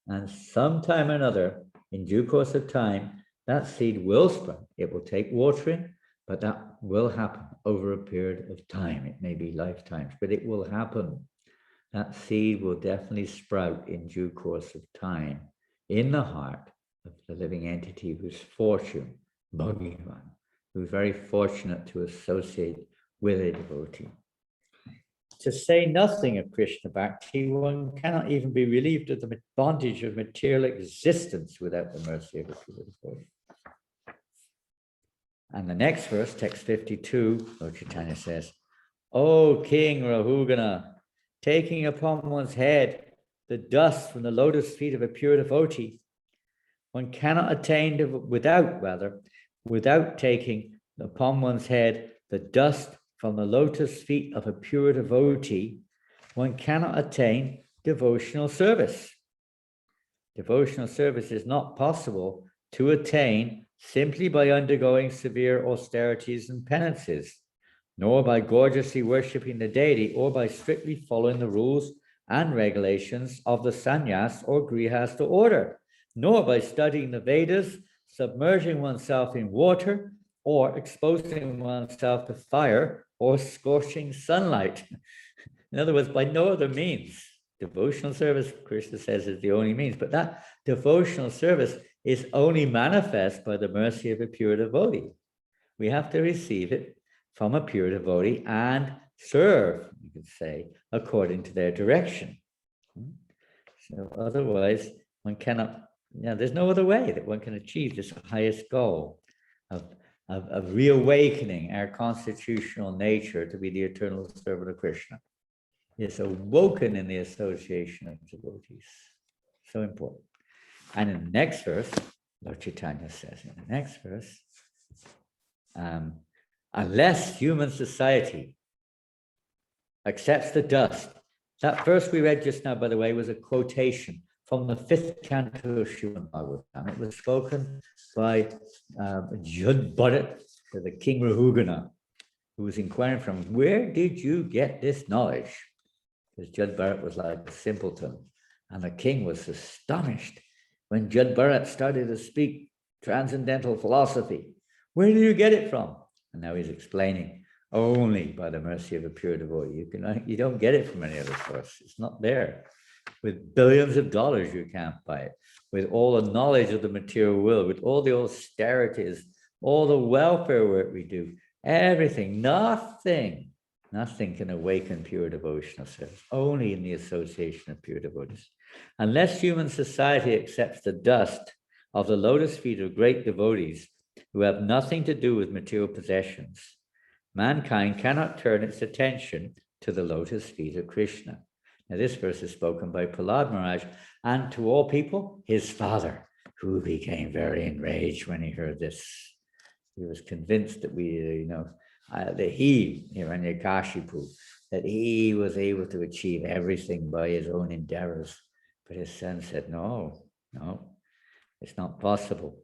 And sometime or another, in due course of time, that seed will sprout. It will take watering, but that will happen over a period of time. It may be lifetimes, but it will happen. That seed will definitely sprout in due course of time in the heart of the living entity whose fortune, Bhagavan, who's very fortunate to associate with a devotee. To say nothing of Krishna Bhakti, one cannot even be relieved of the bondage of material existence without the mercy of a pure devotee. And the next verse, text 52, Lord Chaitanya says, O King Rahugana, taking upon one's head the dust from the lotus feet of a pure devotee, one cannot attain without taking upon one's head the dust from the lotus feet of a pure devotee, one cannot attain devotional service. Devotional service is not possible to attain simply by undergoing severe austerities and penances, nor by gorgeously worshipping the deity, or by strictly following the rules and regulations of the sannyas or grihastha order, nor by studying the Vedas, submerging oneself in water, or exposing oneself to fire or scorching sunlight. In other words, by no other means. Devotional service, Krishna says, is the only means, but that devotional service is only manifest by the mercy of a pure devotee. We have to receive it from a pure devotee and serve, you could say, according to their direction. So otherwise, one cannot, there's no other way that one can achieve this highest goal of reawakening our constitutional nature to be the eternal servant of Krishna. It's awoken in the association of devotees. So important. And in the next verse, Lord Chaitanya says in the next verse, unless human society accepts the dust. That verse we read just now, by the way, was a quotation from the 5th canto of Srimad Bhagavatam. It was spoken by Jud Bharat to the King Rahugana, who was inquiring from him, where did you get this knowledge? Because Jud Bharat was like a simpleton. And the king was astonished when Jud Bharat started to speak transcendental philosophy. Where do you get it from? And now he's explaining, only by the mercy of a pure devotee. You don't get it from any other source. It's not there. With billions of dollars, you can't buy it. With all the knowledge of the material world, with all the austerities, all the welfare work we do, everything, nothing can awaken pure devotional service, only in the association of pure devotees. Unless human society accepts the dust of the lotus feet of great devotees who have nothing to do with material possessions, mankind cannot turn its attention to the lotus feet of Krishna. Now, this verse is spoken by Prahlad Maharaj, and to all people, his father, who became very enraged when he heard this. He was convinced that Hiranyakashipu, that he was able to achieve everything by his own endeavors. But his son said, no, it's not possible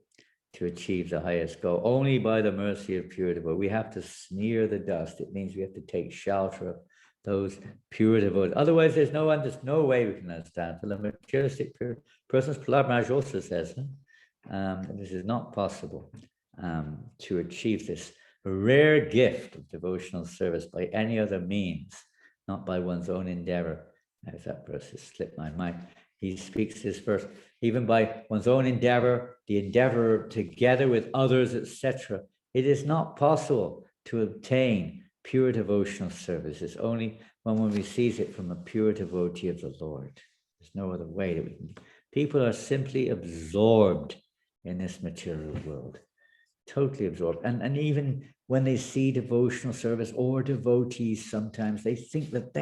to achieve the highest goal, only by the mercy of pure devotee. We have to smear the dust. It means we have to take shelter of those pure devotees. Otherwise, there's no way we can understand. For the materialistic pure persons, Prahlad Maharaj also says, this is not possible to achieve this rare gift of devotional service by any other means, not by one's own endeavor. As that verse has slipped my mind. He speaks this verse, even by one's own endeavor, the endeavor together with others, etc. It is not possible to obtain pure devotional service. It's only one when we seize it from a pure devotee of the Lord. There's no other way that we can. People are simply absorbed in this material world, totally absorbed. And even when they see devotional service or devotees, sometimes they think that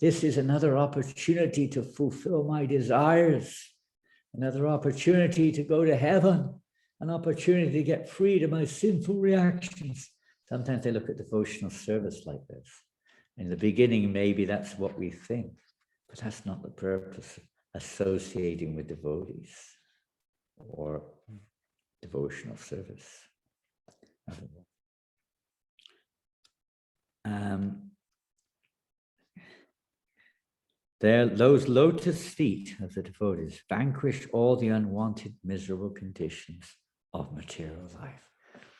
this is another opportunity to fulfill my desires, another opportunity to go to heaven, an opportunity to get free of my sinful reactions. Sometimes they look at devotional service like this. In the beginning, maybe that's what we think, but that's not the purpose of associating with devotees or devotional service. Those lotus feet of the devotees vanquish all the unwanted, miserable conditions of material life.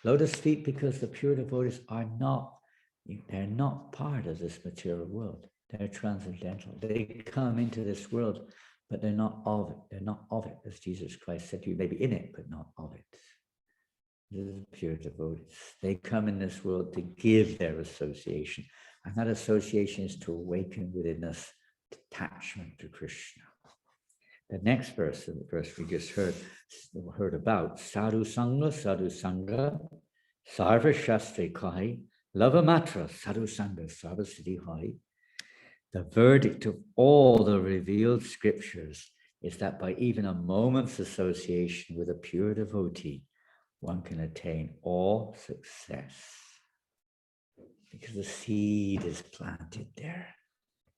Lotus feet, because the pure devotees they're not part of this material world. They're transcendental. They come into this world, but they're not of it. They're not of it, as Jesus Christ said to you, maybe in it, but not of it. The pure devotees. They come in this world to give their association. And that association is to awaken within us detachment to Krishna. The next verse, the verse we just heard about, Sadhu Sangha, Sarva Shastri Kai, Lava Matra, Sadhu Sangha, Sarva Siddhi Hai. The verdict of all the revealed scriptures is that by even a moment's association with a pure devotee, one can attain all success. Because the seed is planted there.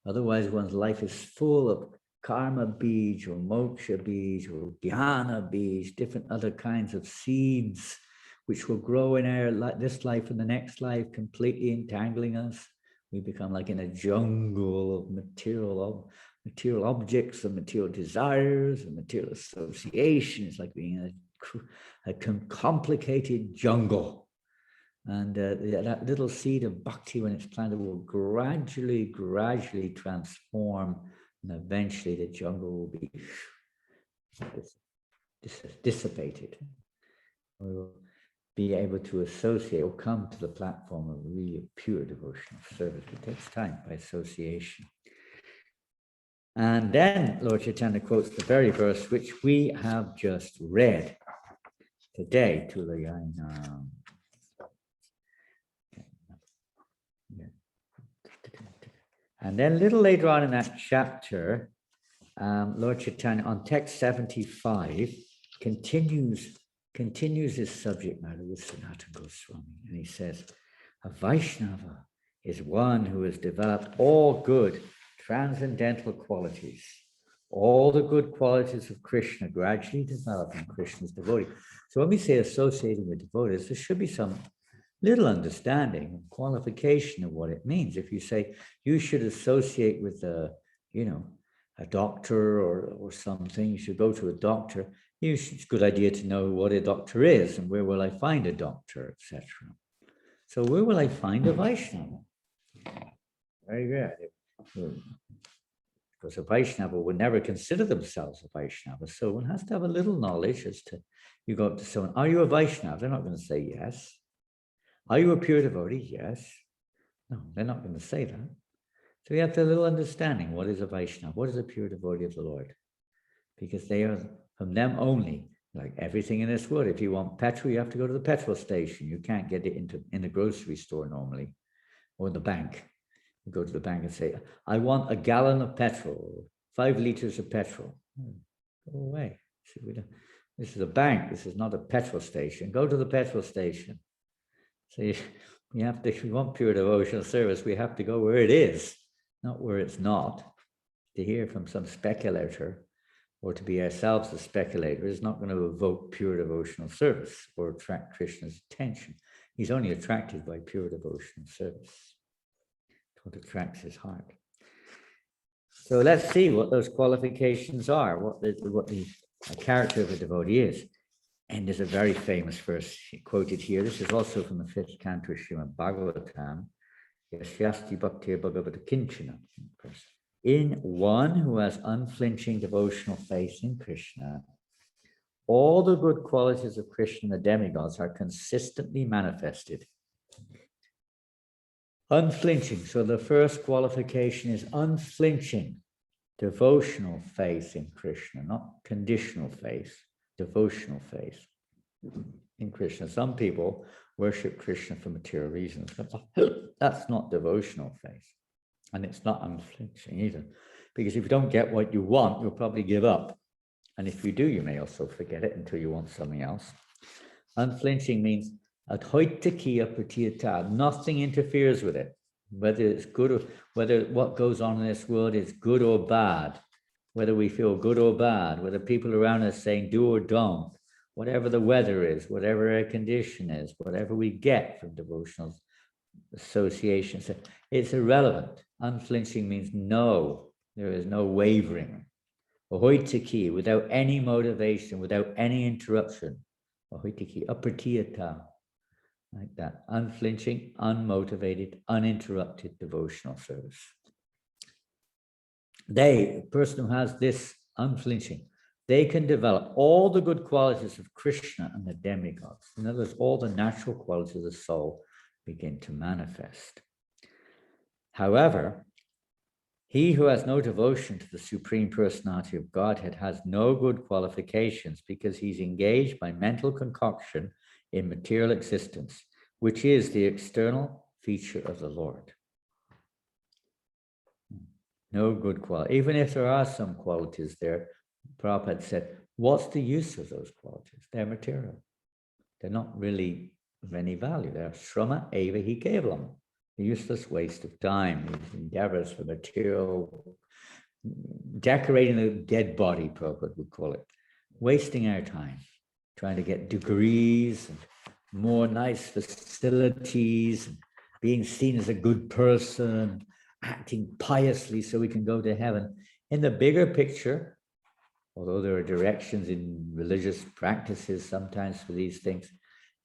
Otherwise, one's life is full of karma beej or moksha beej or jnana beej, different other kinds of seeds, which will grow in this life and the next life, completely entangling us. We become like in a jungle of material objects and material desires and material associations, like being in a complicated jungle. And that little seed of bhakti, when it's planted, will gradually transform, and eventually the jungle will be dissipated. We will be able to associate or come to the platform of really pure devotional service. It takes time by association. And then Lord Chaitanya quotes the very verse which we have just read today, Tulayana. And then a little later on in that chapter, Lord Chaitanya, on text 75, continues this subject matter with Sanatana Goswami. And he says, a Vaishnava is one who has developed all good transcendental qualities. All the good qualities of Krishna gradually develop in Krishna's devotee. So when we say associating with devotees, there should be some little understanding and qualification of what it means. If you say you should associate with a doctor or something, you should go to a doctor. It's a good idea to know what a doctor is and where will I find a doctor, etc. So where will I find a Vaishnava? Very good. Because a Vaishnava would never consider themselves a Vaishnava. So one has to have a little knowledge as to, you go up to someone, are you a Vaishnava? They're not going to say yes. Are you a pure devotee? Yes. No, they're not going to say that. So you have to have a little understanding. What is a Vaishnava? What is a pure devotee of the Lord? Because they are from them only, like everything in this world. If you want petrol, you have to go to the petrol station. You can't get it in the grocery store normally, or in the bank. You go to the bank and say, I want a gallon of petrol, 5 liters of petrol. Go away. This is a bank. This is not a petrol station. Go to the petrol station. So you have to, if you want pure devotional service, we have to go where it is, not where it's not. To hear from some speculator or to be ourselves a speculator is not going to evoke pure devotional service or attract Krishna's attention. He's only attracted by pure devotional service. It's what attracts his heart. So let's see what those qualifications are, what the character of a devotee is. And there's a very famous verse quoted here. This is also from the 5th canto of Srimad Bhagavatam. Yasyasti bhaktir bhagavata kinchana. In one who has unflinching devotional faith in Krishna, all the good qualities of Krishna and the demigods are consistently manifested. Unflinching. So the first qualification is unflinching devotional faith in Krishna, not conditional faith, devotional faith in Krishna. Some people worship Krishna for material reasons. That's not devotional faith. And it's not unflinching either. Because if you don't get what you want, you'll probably give up. And if you do, you may also forget it until you want something else. Unflinching means adhoitakiya pratiyata. Nothing interferes with it. Whether it's good or whether what goes on in this world is good or bad, whether we feel good or bad, whether people around us saying do or don't, whatever the weather is, whatever our condition is, whatever we get from devotional associations, it's irrelevant. Unflinching means no, there is no wavering. Ahoitaki, without any motivation, without any interruption. Ahoitaki, apratiyata, like that. Unflinching, unmotivated, uninterrupted devotional service. The person who has this unflinching, they can develop all the good qualities of Krishna and the demigods. In other words, all the natural qualities of the soul begin to manifest. However, he who has no devotion to the Supreme Personality of Godhead has no good qualifications because he's engaged by mental concoction in material existence, which is the external feature of the Lord. No good quality. Even if there are some qualities there, Prabhupada said, what's the use of those qualities? They're material. They're not really of any value. They're shrama eva hi kevalam. A useless waste of time, these endeavors for material, decorating a dead body, Prabhupada would call it, wasting our time, trying to get degrees and more nice facilities, being seen as a good person, acting piously so we can go to heaven. In the bigger picture, although there are directions in religious practices sometimes for these things,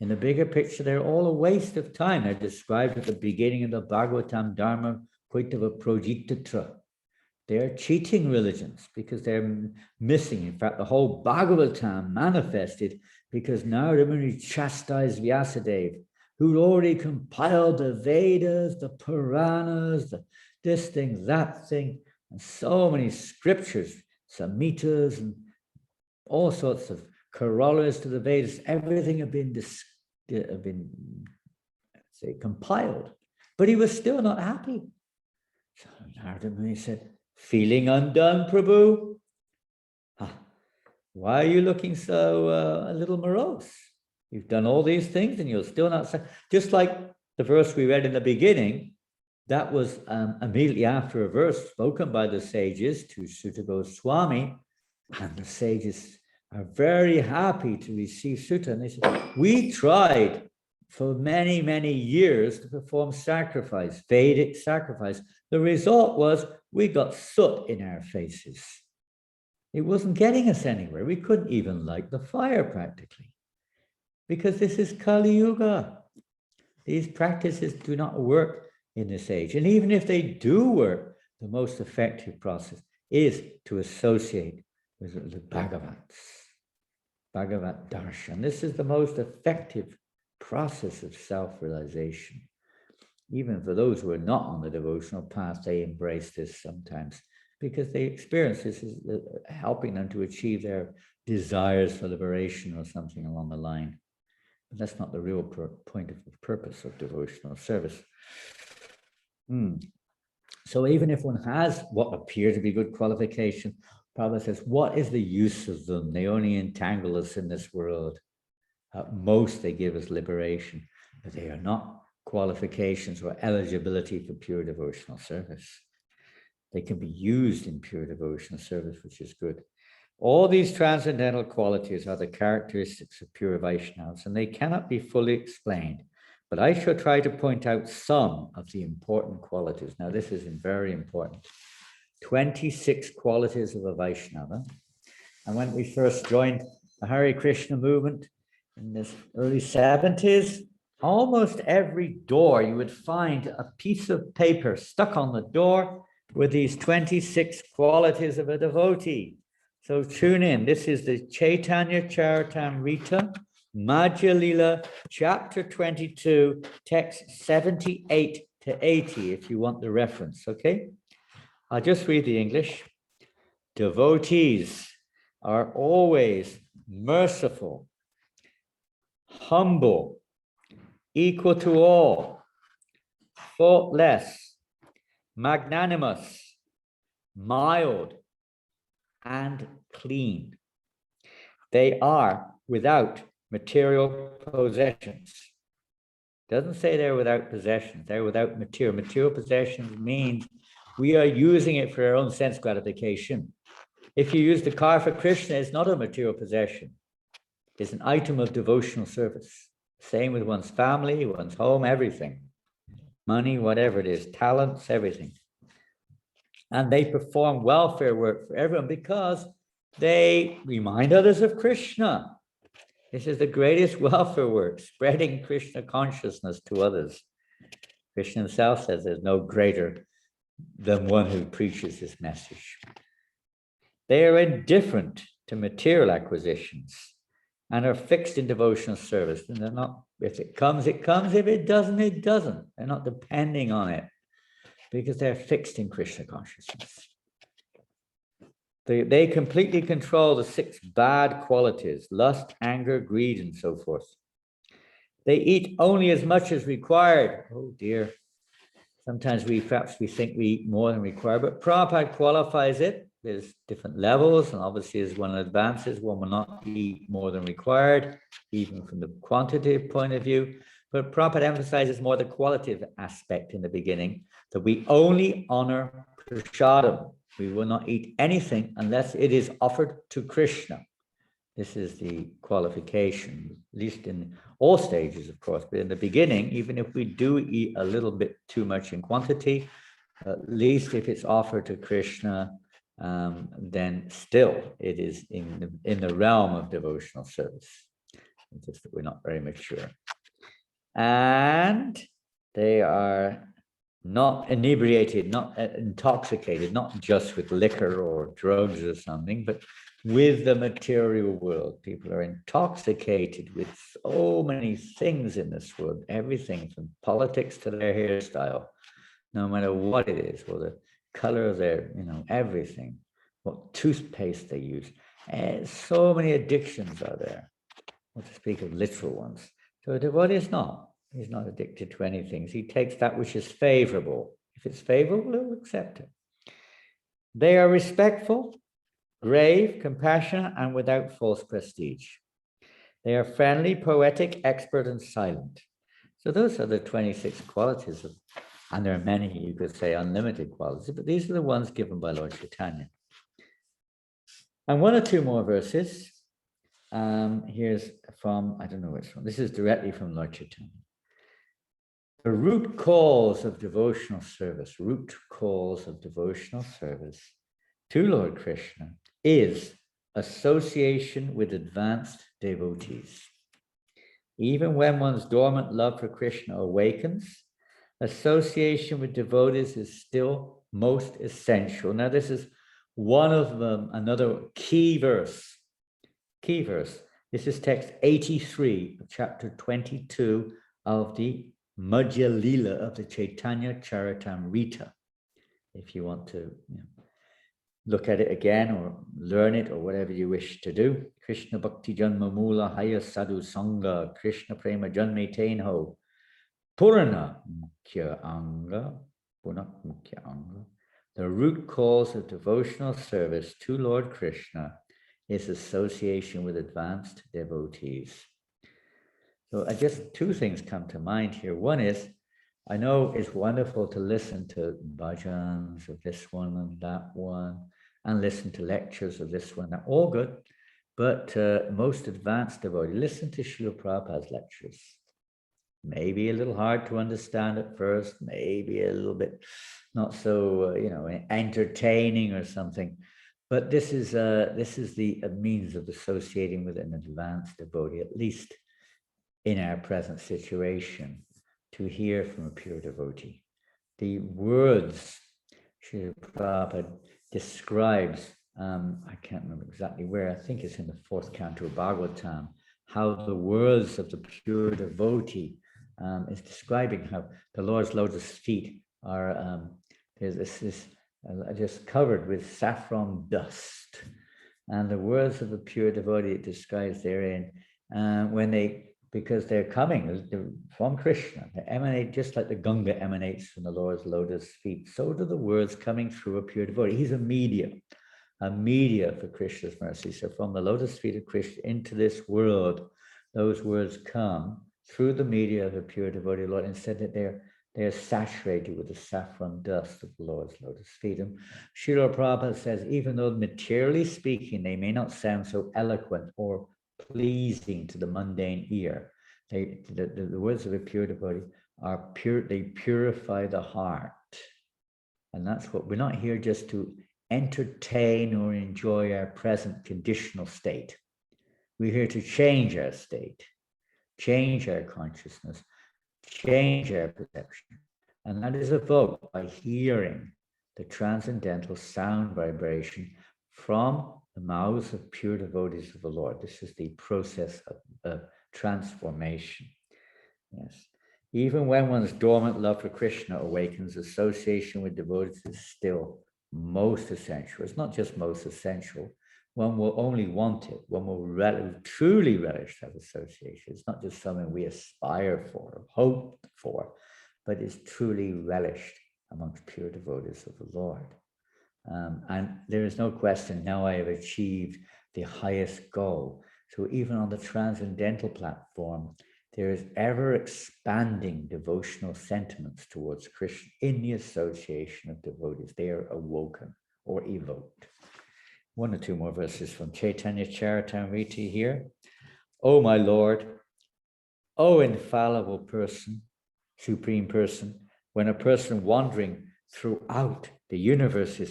in the bigger picture, they're all a waste of time. They're described at the beginning of the Bhagavatam Dharma Koitava Projitatra. They're cheating religions because they're missing. In fact, the whole Bhagavatam manifested because Narada Muni chastised Vyasadeva, who'd already compiled the Vedas, the Puranas, this thing, that thing, and so many scriptures, Samhitas, and all sorts of corollaries to the Vedas. Everything had been compiled, but he was still not happy. So Narada Muni said, feeling undone, Prabhu? Why are you looking so a little morose? You've done all these things and you're still not... Just like the verse we read in the beginning, that was immediately after a verse spoken by the sages to Sutta Goswami, and the sages are very happy to receive Sutta. And they said, we tried for many, many years to perform sacrifice, Vedic sacrifice. The result was we got soot in our faces. It wasn't getting us anywhere. We couldn't even light the fire practically, because this is Kali Yuga. These practices do not work in this age. And even if they do work, the most effective process is to associate with the Bhagavats, Bhagavat Darshan. This is the most effective process of self-realization. Even for those who are not on the devotional path, they embrace this sometimes because they experience this as helping them to achieve their desires for liberation or something along the line. But that's not the real point of the purpose of devotional service. So even if one has what appear to be good qualification, Prabhupada says, what is the use of them? They only entangle us in this world. At most, they give us liberation, but they are not qualifications or eligibility for pure devotional service. They can be used in pure devotional service, which is good. All these transcendental qualities are the characteristics of pure Vaishnavas, and they cannot be fully explained. But I shall try to point out some of the important qualities. Now, this is very important. 26 qualities of a Vaishnava. And when we first joined the Hare Krishna movement in the early 70s, almost every door you would find a piece of paper stuck on the door with these 26 qualities of a devotee. So tune in. This is the Chaitanya Charitamrita, Madhya Lila, chapter 22, text 78 to 80 if you want the reference, okay? I'll just read the English. Devotees are always merciful, humble, equal to all, faultless, magnanimous, mild, and clean. They are without material possessions. Doesn't say they're without possessions, they're without material. Material possessions means we are using it for our own sense gratification. If you use the car for Krishna, it's not a material possession. It's an item of devotional service. Same with one's family, one's home, everything. Money, whatever it is, talents, everything. And they perform welfare work for everyone because they remind others of Krishna. This is the greatest welfare work, spreading Krishna consciousness to others. Krishna himself says there's no greater than one who preaches this message. They are indifferent to material acquisitions and are fixed in devotional service. And they're not, if it comes, it comes. If it doesn't, it doesn't. They're not depending on it because they're fixed in Krishna consciousness. They completely control the 6 bad qualities: lust, anger, greed, and so forth. They eat only as much as required. Oh dear. Sometimes perhaps we think we eat more than required, but Prabhupada qualifies it. There's different levels, and obviously as one advances, one will not eat more than required, even from the quantitative point of view. But Prabhupada emphasizes more the qualitative aspect in the beginning, that we only honor prasadam. We will not eat anything unless it is offered to Krishna. This is the qualification, at least in all stages, of course. But in the beginning, even if we do eat a little bit too much in quantity, at least if it's offered to Krishna, then still it is in the realm of devotional service. It's just that we're not very mature. And they are not inebriated, not intoxicated, not just with liquor or drugs or something, but with the material world. People are intoxicated with so many things in this world, everything from politics to their hairstyle, no matter what it is, or the color of their, everything, what toothpaste they use. And so many addictions are there, not to speak of literal ones. So a devotee is not. He's not addicted to anything. He takes that which is favorable. If it's favorable, he'll accept it. They are respectful, grave, compassionate, and without false prestige. They are friendly, poetic, expert, and silent. So those are the 26 qualities of, and there are many, you could say, unlimited qualities, but these are the ones given by Lord Chaitanya. And 1 or 2 more verses. Here's from, I don't know which one. This is directly from Lord Chaitanya. The root cause of devotional service, to Lord Krishna is association with advanced devotees. Even when one's dormant love for Krishna awakens, association with devotees is still most essential. Now, this is one of them, another key verse. This is text 83 of chapter 22 of the Madhya Lila of the Chaitanya Charitamrita. If you want to look at it again or learn it or whatever you wish to do. Krishna Bhakti Janma Mula Haya Sadhu Sangha Krishna Prema Janme Tenho Purana Mukhya Anga. The root cause of devotional service to Lord Krishna is association with advanced devotees. So just 2 things come to mind here. One is, I know it's wonderful to listen to bhajans of this one and that one, and listen to lectures of this one. They're all good, but most advanced devotees, listen to Srila Prabhupada's lectures. Maybe a little hard to understand at first, maybe a little bit not so, entertaining or something. But this is the means of associating with an advanced devotee, at least in our present situation, to hear from a pure devotee. The words Srila Prabhupada describes, I can't remember exactly where, I think it's in the 4th canto of Bhagavatam, how the words of the pure devotee is describing how the Lord's lotus feet are just covered with saffron dust. And the words of the pure devotee it describes therein, because they're coming from Krishna, they emanate just like the Ganga emanates from the Lord's lotus feet. So do the words coming through a pure devotee. He's a media for Krishna's mercy. So from the lotus feet of Krishna into this world, those words come through the media of a pure devotee Lord, and said that they're saturated with the saffron dust of the Lord's lotus feet. And Srila Prabhupada says, even though materially speaking, they may not sound so eloquent or pleasing to the mundane ear, the words of a pure devotee are pure, they purify the heart. And that's what, we're not here just to entertain or enjoy our present conditional state. We're here to change our state, change our consciousness, change our perception. And that is evoked by hearing the transcendental sound vibration from the mouths of pure devotees of the Lord. This is the process of transformation. Yes. Even when one's dormant love for Krishna awakens, association with devotees is still most essential. It's not just most essential. One will only want it. One will truly relish that association. It's not just something we aspire for, or hope for, but it's truly relished amongst pure devotees of the Lord. And there is no question, now I have achieved the highest goal. So even on the transcendental platform, there is ever expanding devotional sentiments towards Krishna in the association of devotees. They are awoken or evoked. One or two more verses from Chaitanya Charitamrita here. O my Lord, O infallible person, supreme person, when a person wandering throughout the universe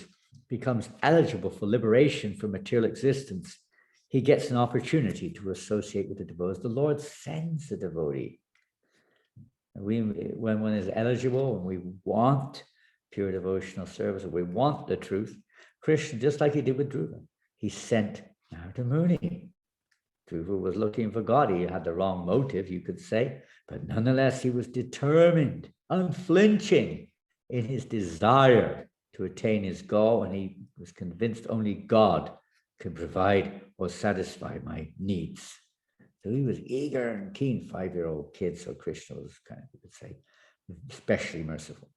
becomes eligible for liberation from material existence, he gets an opportunity to associate with the devotees. The Lord sends the devotee. When one is eligible, when we want pure devotional service, we want the truth, Krishna, just like he did with Dhruva, he sent Narada Muni. Dhruva was looking for God. He had the wrong motive, you could say, but nonetheless, he was determined, unflinching in his desire to attain his goal, and he was convinced only God could provide or satisfy my needs. So he was eager and keen, 5-year-old kid, so Krishna was kind of, you could say, especially merciful.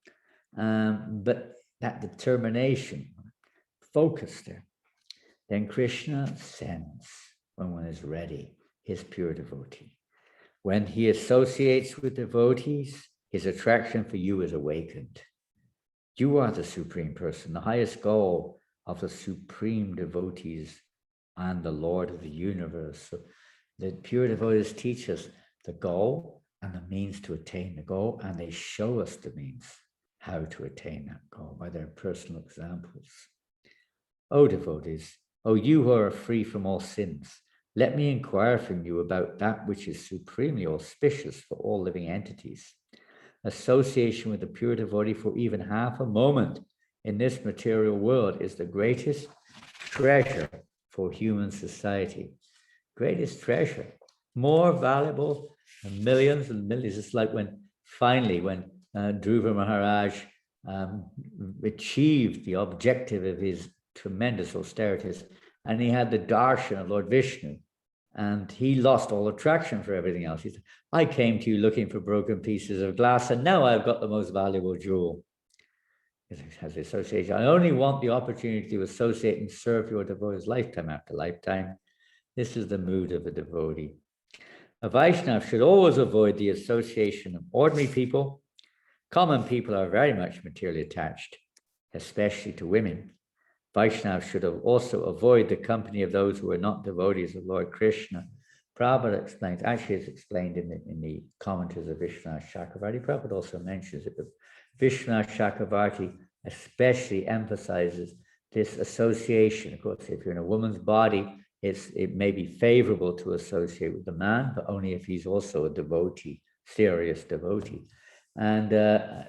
But that determination, focus there. Then Krishna sends, when one is ready, his pure devotee. When he associates with devotees, his attraction for you is awakened. You are the supreme person, the highest goal of the supreme devotees and the Lord of the universe. So the pure devotees teach us the goal and the means to attain the goal, and they show us the means how to attain that goal by their personal examples. O devotees, O you who are free from all sins, let me inquire from you about that which is supremely auspicious for all living entities. Association with the pure devotee for even half a moment in this material world is the greatest treasure for human society. Greatest treasure, more valuable than millions and millions. It's like when Dhruva Maharaj achieved the objective of his tremendous austerities, and he had the darshan of Lord Vishnu, and he lost all attraction for everything else. He said, I came to you looking for broken pieces of glass, and now I've got the most valuable jewel. It has the association. I only want the opportunity to associate and serve your devotees lifetime after lifetime. This is the mood of a devotee. A Vaishnava should always avoid the association of ordinary people. Common people are very much materially attached, especially to women. Vaishnavas should also avoid the company of those who are not devotees of Lord Krishna. Prabhupada explains, actually it's explained in the commentaries of Vishwanath Chakravarti. Prabhupada also mentions it, but Vishwanath Chakravarti especially emphasizes this association. Of course, if you're in a woman's body, it may be favorable to associate with the man, but only if he's also a devotee, serious devotee. And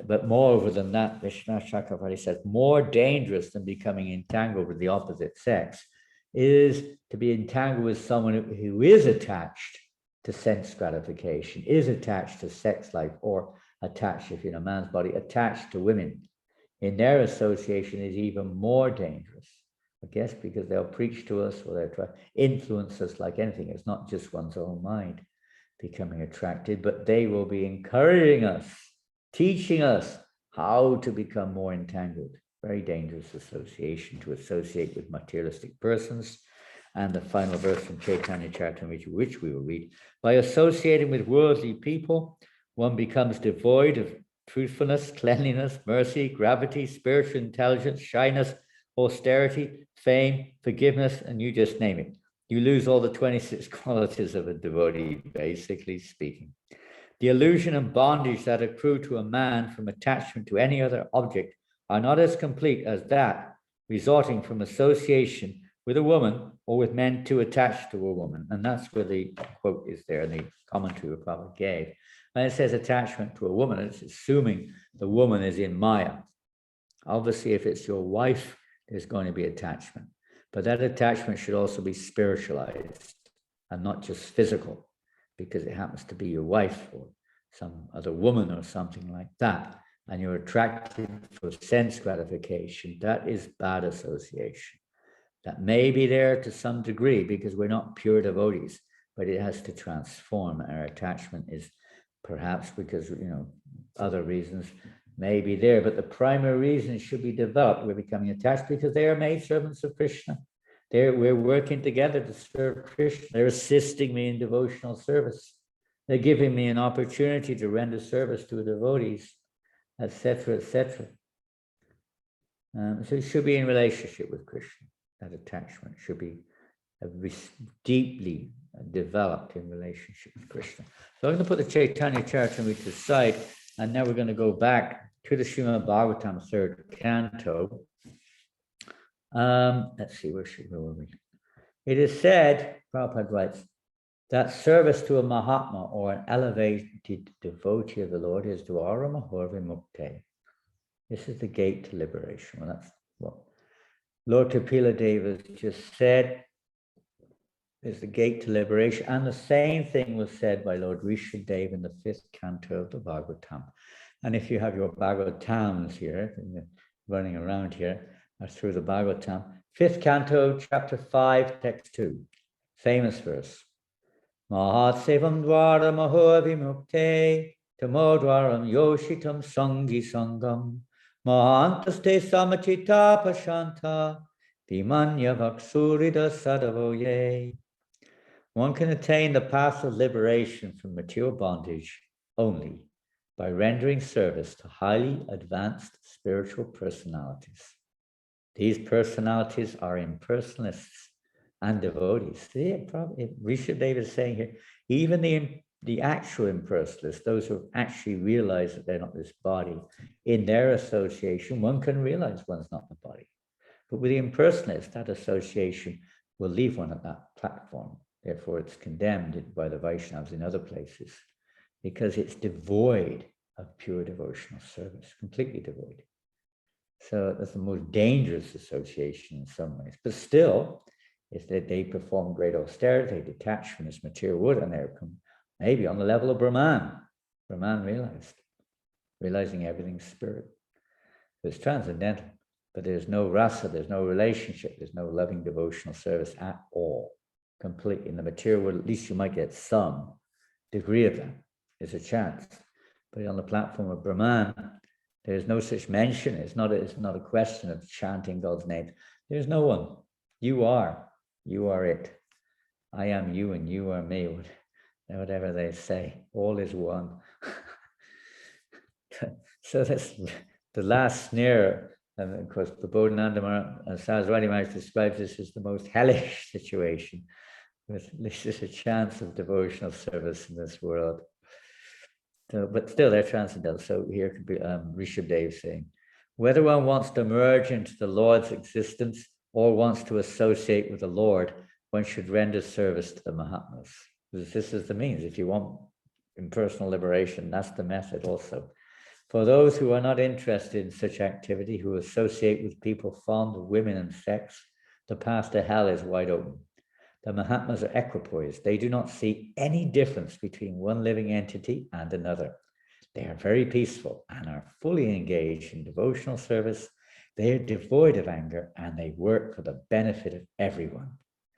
but moreover than that, Vishwanath Chakravarti says, more dangerous than becoming entangled with the opposite sex is to be entangled with someone who is attached to sense gratification, is attached to sex life, or attached, if you're in a man's body, attached to women, in their association is even more dangerous. I guess because they'll preach to us or they'll try to influence us like anything. It's not just one's own mind becoming attracted, but they will be encouraging us, teaching us how to become more entangled. Very dangerous association to associate with materialistic persons. And the final verse from Chaitanya Charitamrita, which we will read, by associating with worldly people, one becomes devoid of truthfulness, cleanliness, mercy, gravity, spiritual intelligence, shyness, austerity, fame, forgiveness, and you just name it. You lose all the 26 qualities of a devotee, basically speaking. The illusion and bondage that accrue to a man from attachment to any other object are not as complete as that resulting from association with a woman or with men too attached to a woman. And that's where the quote is there, the commentary Prabhupada gave. When it says attachment to a woman, it's assuming the woman is in Maya. Obviously, if it's your wife, there's going to be attachment. But that attachment should also be spiritualized and not just physical, because it happens to be your wife or some other woman or something like that, and you're attracted for sense gratification. That is bad association. That may be there to some degree because we're not pure devotees, but it has to transform. Our attachment is perhaps because, other reasons may be there, but the primary reason should be developed. We're becoming attached because they are made servants of Krishna. We're working together to serve Krishna. They're assisting me in devotional service. They're giving me an opportunity to render service to the devotees, etc., etc. So it should be in relationship with Krishna. That attachment should be deeply developed in relationship with Krishna. So I'm going to put the Chaitanya Charitamrita aside, and now we're going to go back to the Srimad Bhagavatam, 3rd canto. Let's see, where were we? It is said, Prabhupada writes, that service to a Mahatma or an elevated devotee of the Lord is Dwara Mahur Vimukte. This is the gate to liberation. Well, that's what Lord Kapila Deva just said, is the gate to liberation. And the same thing was said by Lord Rishabdeva in the 5th canto of the Bhagavatam. And if you have your Bhagavatams here, running around here, through the Bhagavatam, 5th canto, chapter 5, text 2, famous verse. Mahatsevam dvara mahavimukte tamodvaram yoshitam sangi sangam mahantaste samachita pashanta vimanya vaksurida sadavoye. One can attain the path of liberation from material bondage only by rendering service to highly advanced spiritual personalities. These personalities are impersonalists and devotees. See, Rishabdeva is saying here, even the actual impersonalists, those who actually realize that they're not this body, in their association, one can realize one's not the body. But with the impersonalists, that association will leave one at that platform. Therefore, it's condemned by the Vaishnavas in other places because it's devoid of pure devotional service, completely devoid. So that's the most dangerous association in some ways. But still, is that they perform great austerity, they detach from this material world, and they're maybe on the level of Brahman. Brahman realizing everything's spirit. It's transcendental, but there's no rasa, there's no relationship, there's no loving devotional service at all. Completely. In the material world, at least you might get some degree of that. There's a chance. But on the platform of Brahman, there's no such mention. It's not a question of chanting God's name. There's no one. You are it. I am you and you are me. Whatever they say, all is one. So that's the last snare. And of course, the Bodhananda and Saraswati Maharaj describes this as the most hellish situation. With at least there's a chance of devotional service in this world. So, but still, they're transcendental. So here could be Rishabdeva saying, whether one wants to merge into the Lord's existence or wants to associate with the Lord, one should render service to the Mahatmas. Because this is the means. If you want impersonal liberation, that's the method also. For those who are not interested in such activity, who associate with people fond of women and sex, the path to hell is wide open. The Mahatmas are equipoise. They do not see any difference between one living entity and another. They are very peaceful and are fully engaged in devotional service. They are devoid of anger and they work for the benefit of everyone.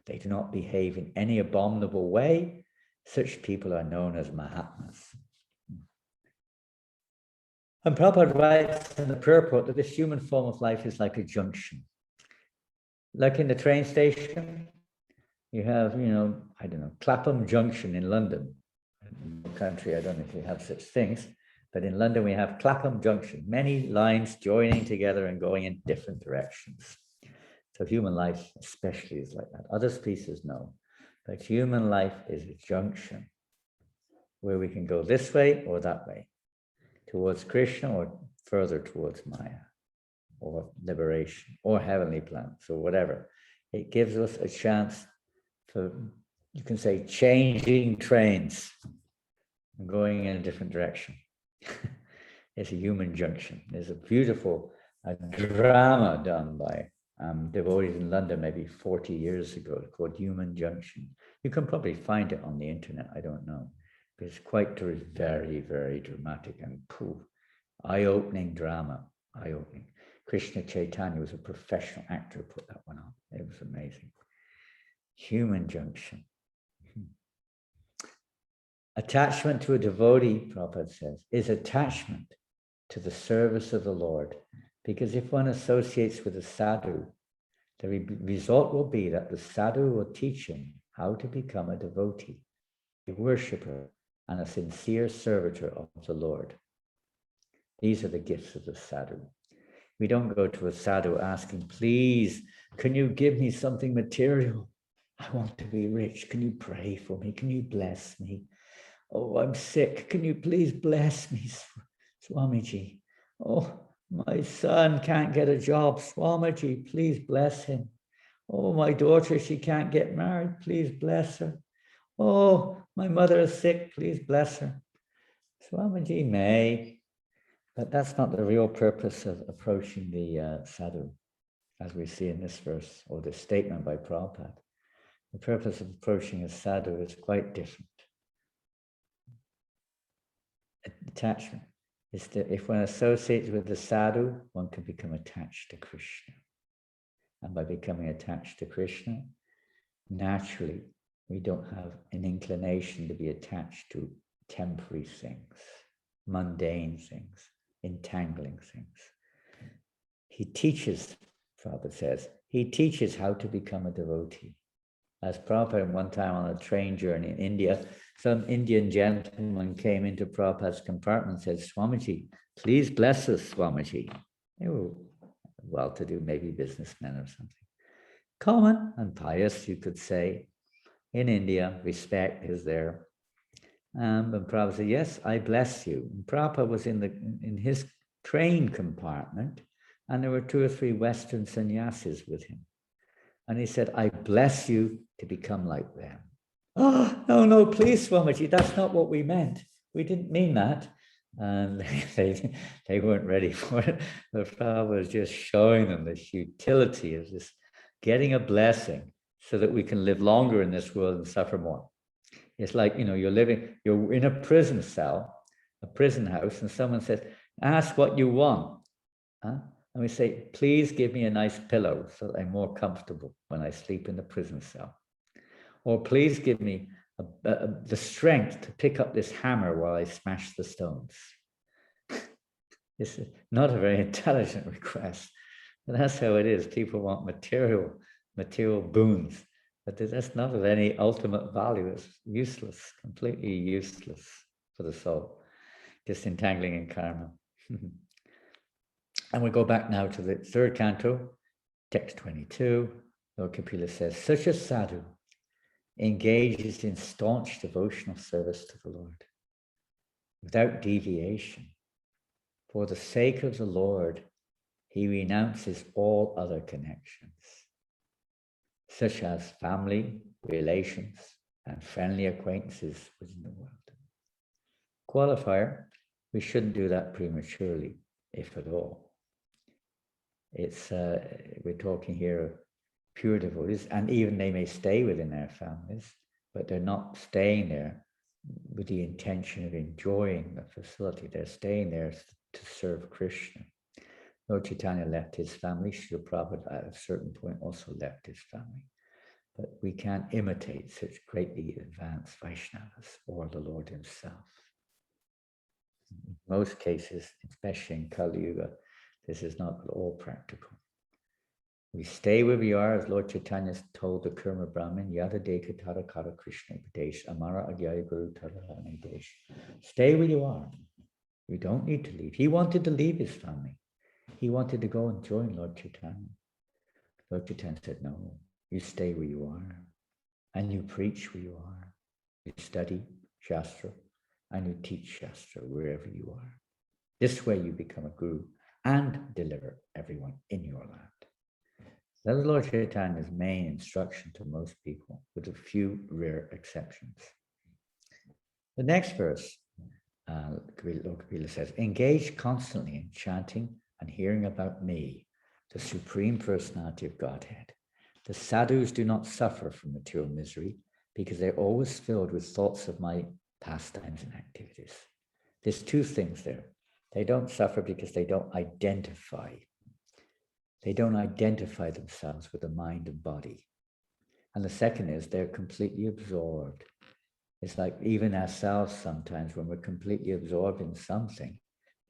They do not behave in any abominable way. Such people are known as Mahatmas. And Prabhupada writes in the purport that this human form of life is like a junction. Like in the train station, you have, I don't know, Clapham Junction in London. In the country, I don't know if you have such things, but in London we have Clapham Junction, many lines joining together and going in different directions. So human life especially is like that. Other species, no. But human life is a junction where we can go this way or that way, towards Krishna or further towards Maya, or liberation, or heavenly planets, or whatever. It gives us a chance for, you can say, changing trains and going in a different direction. It's a human junction. There's a beautiful drama done by devotees in London maybe 40 years ago called Human Junction. You can probably find it on the internet, I don't know. But it's quite very, very dramatic and eye-opening drama, eye-opening. Krishna Chaitanya was a professional actor who put that one on. It was amazing. Human junction. Attachment to a devotee, Prabhupada says, is attachment to the service of the Lord. Because if one associates with a sadhu, the result will be that the sadhu will teach him how to become a devotee, a worshipper, and a sincere servitor of the Lord. These are the gifts of the sadhu. We don't go to a sadhu asking, please, can you give me something material? I want to be rich. Can you pray for me? Can you bless me? Oh, I'm sick. Can you please bless me, Swamiji? Oh, my son can't get a job. Swamiji, please bless him. Oh, my daughter, she can't get married. Please bless her. Oh, my mother is sick. Please bless her. Swamiji may, but that's not the real purpose of approaching the sadhu, as we see in this verse, or this statement by Prabhupada. The purpose of approaching a sadhu is quite different. Attachment is that if one associates with the sadhu, one can become attached to Krishna. And by becoming attached to Krishna, naturally, we don't have an inclination to be attached to temporary things, mundane things, entangling things. He teaches, Prabhupada says, he teaches how to become a devotee. As Prabhupada one time on a train journey in India, some Indian gentleman came into Prabhupada's compartment and said, Swamiji, please bless us, Swamiji. They were well-to-do, maybe businessmen or something. Common and pious, you could say. In India, respect is there. And Prabhupada said, yes, I bless you. And Prabhupada was in his train compartment, and there were 2 or 3 Western sannyasis with him. And he said, I bless you to become like them. Oh, no, please, Swamiji, that's not what we meant. We didn't mean that. And they weren't ready for it. The Prabhupada was just showing them the futility of this, getting a blessing so that we can live longer in this world and suffer more. It's like, you're in a prison cell, a prison house, and someone says, ask what you want. Huh? And we say, please give me a nice pillow so that I'm more comfortable when I sleep in the prison cell. Or please give me the strength to pick up this hammer while I smash the stones. It's not a very intelligent request. But that's how it is. People want material boons. But that's not of any ultimate value. It's useless, completely useless for the soul. Just entangling in karma. And we go back now to the 3rd canto, text 22. Lord Kapila says, such a sadhu engages in staunch devotional service to the Lord without deviation. For the sake of the Lord, he renounces all other connections, such as family, relations, and friendly acquaintances within the world. Qualifier, we shouldn't do that prematurely, if at all. It's we're talking here pure devotees, and even they may stay within their families, but they're not staying there with the intention of enjoying the facility. They're staying there to serve Krishna. Lord Chaitanya left his family. Srila Prabhupada at a certain point also left his family. But we can't imitate such greatly advanced Vaishnavas or the Lord himself. In most cases, especially in Kali Yuga, this is not at all practical. We stay where we are, as Lord Chaitanya told the Kurma Brahmin, Yada Deka Tara Kara Krishna Upadesh, Amara Agyaya Guru Tara Desh. Stay where you are. You don't need to leave. He wanted to leave his family. He wanted to go and join Lord Chaitanya. Lord Chaitanya said, no, you stay where you are. And you preach where you are. You study Shastra and you teach Shastra wherever you are. This way you become a guru and deliver everyone in your land. That was Lord Chaitanya's main instruction to most people, with a few rare exceptions. The next verse, Lord Kapila says, engage constantly in chanting and hearing about me, the Supreme Personality of Godhead. The sadhus do not suffer from material misery because they're always filled with thoughts of my pastimes and activities. There's two things there. They don't suffer because they don't identify. They don't identify themselves with the mind and body. And the second is they're completely absorbed. It's like even ourselves sometimes when we're completely absorbed in something,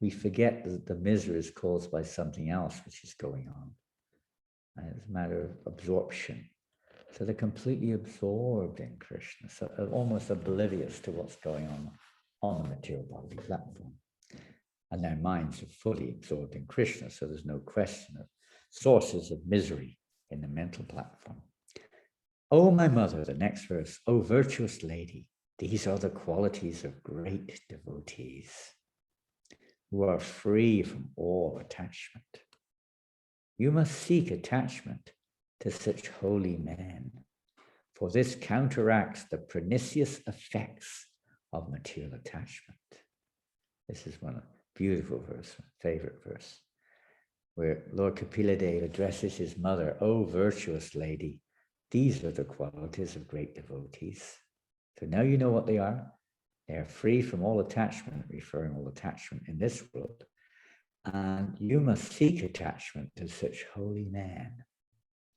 we forget that the misery is caused by something else which is going on. And it's a matter of absorption. So they're completely absorbed in Krishna, so almost oblivious to what's going on the material body platform. And their minds are fully absorbed in Krishna, so there's no question of sources of misery in the mental platform. Oh, my mother, the next verse, oh, virtuous lady, these are the qualities of great devotees who are free from all attachment. You must seek attachment to such holy men, for this counteracts the pernicious effects of material attachment. This is one beautiful verse, my favorite verse, where Lord Kapila Dev addresses his mother, oh, virtuous lady, these are the qualities of great devotees. So now you know what they are. They are free from all attachment, referring all attachment in this world. And you must seek attachment to such holy men,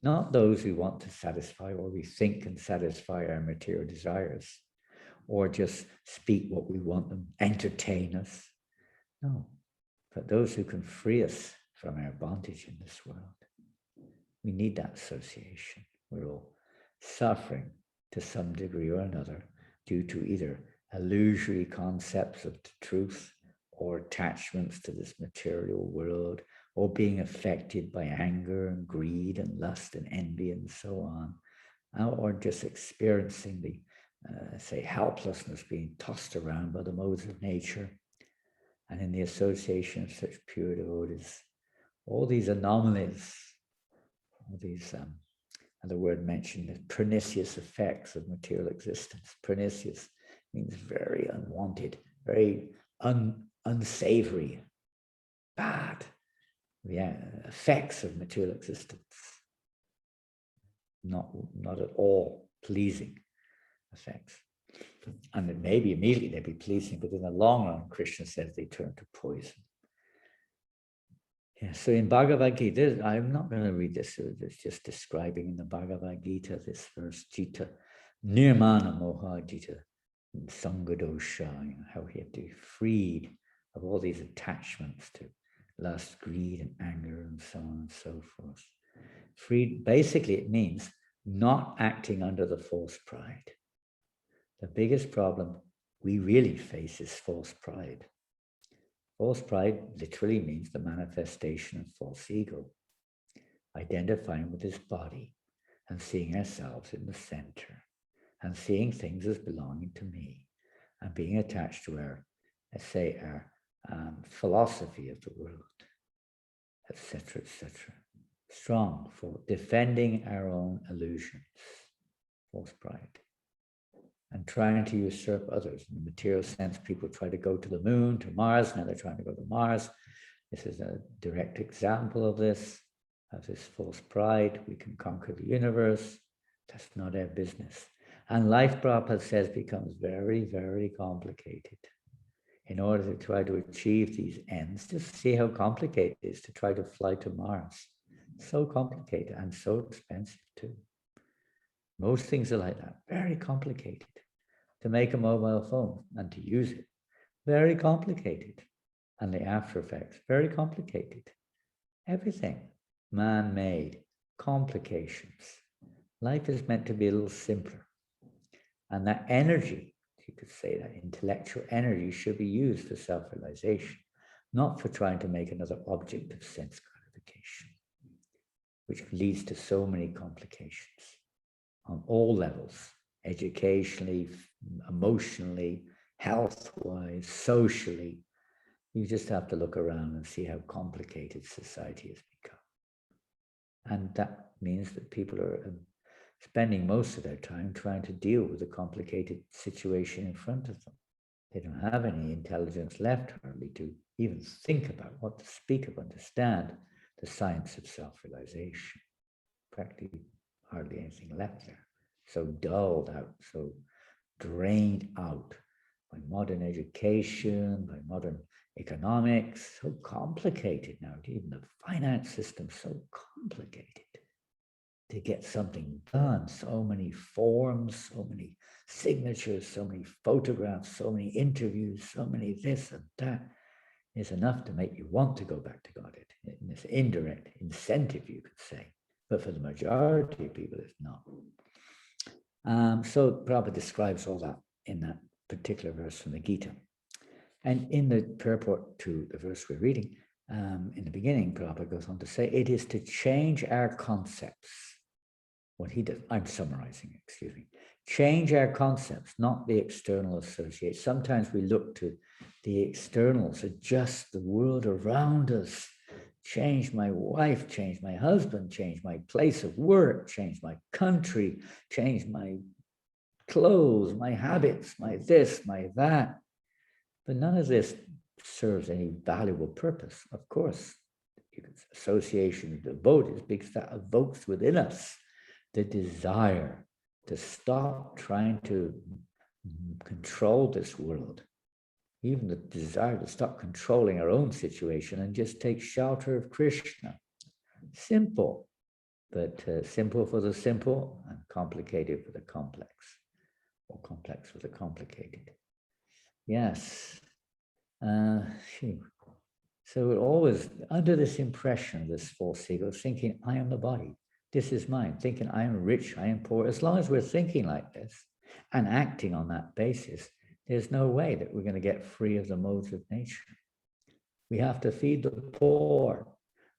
not those who want to satisfy or we think can satisfy our material desires, or just speak what we want them, entertain us. No, but those who can free us from our bondage in this world. We need that association. We're all suffering to some degree or another due to either illusory concepts of the truth or attachments to this material world, or being affected by anger and greed and lust and envy and so on, or just experiencing the, say, helplessness being tossed around by the modes of nature. And in the association of such pure devotees, all these anomalies, all these, and the word mentioned, the pernicious effects of material existence. Pernicious means very unwanted, very unsavory, bad, the effects of material existence. Not at all pleasing effects. And it maybe immediately they'd be pleasing, but in the long run, Krishna says they turn to poison. Yeah, so in Bhagavad Gita, I'm not going to read this, it's just describing in the Bhagavad Gita, this verse, Jita, Nirmana Moha Jita, Sangadosha, how we have to be freed of all these attachments to lust, greed, and anger, and so on and so forth. Freed, basically it means not acting under the false pride. The biggest problem we really face is false pride. False pride literally means the manifestation of false ego, identifying with this body and seeing ourselves in the center and seeing things as belonging to me and being attached to our, let's say, our philosophy of the world, etc., etc. Strong for defending our own illusions, false pride. And trying to usurp others. In the material sense, people try to go to the moon, to Mars, now they're trying to go to Mars. This is a direct example of this. have this false pride, we can conquer the universe. That's not our business. And life, Prabhupada says, becomes very, very complicated. In order to try to achieve these ends, just see how complicated it is to try to fly to Mars. So complicated and so expensive too. Most things are like that, very complicated. To make a mobile phone and to use it, very complicated. And the after effects, very complicated. Everything, man-made, complications. Life is meant to be a little simpler. And that energy, you could say that intellectual energy should be used for self-realization, not for trying to make another object of sense gratification, which leads to so many complications on all levels, educationally, emotionally, health-wise, socially. You just have to look around and see how complicated society has become. And that means that people are spending most of their time trying to deal with the complicated situation in front of them. They don't have any intelligence left hardly to even think about what to speak of, understand the science of self-realization. Practically hardly anything left there. So dulled out, so drained out by modern education, by modern economics, so complicated now. Even the finance system, so complicated to get something done. So many forms, so many signatures, so many photographs, so many interviews, so many this and that is enough to make you want to go back to God. In this indirect incentive, you could say. But for the majority of people, it's not. So Prabhupada describes all that in that particular verse from the Gita. And in the purport to the verse we're reading, in the beginning, Prabhupada goes on to say, it is to change our concepts. What he does, I'm summarizing, excuse me. Change our concepts, not the external associates. Sometimes we look to the externals, adjust the world around us, change my wife, change my husband, change my place of work, change my country, change my clothes, my habits, my this, my that. But none of this serves any valuable purpose. Of course, association of devotees, because that evokes within us the desire to stop trying to control this world, even the desire to stop controlling our own situation and just take shelter of Krishna. Simple, but simple for the simple and complicated for the complex, or complex for the complicated. Yes. So we're always under this impression, this false ego, thinking, I am the body. This is mine. Thinking, I am rich, I am poor. As long as we're thinking like this and acting on that basis, there's no way that we're going to get free of the modes of nature. We have to feed the poor.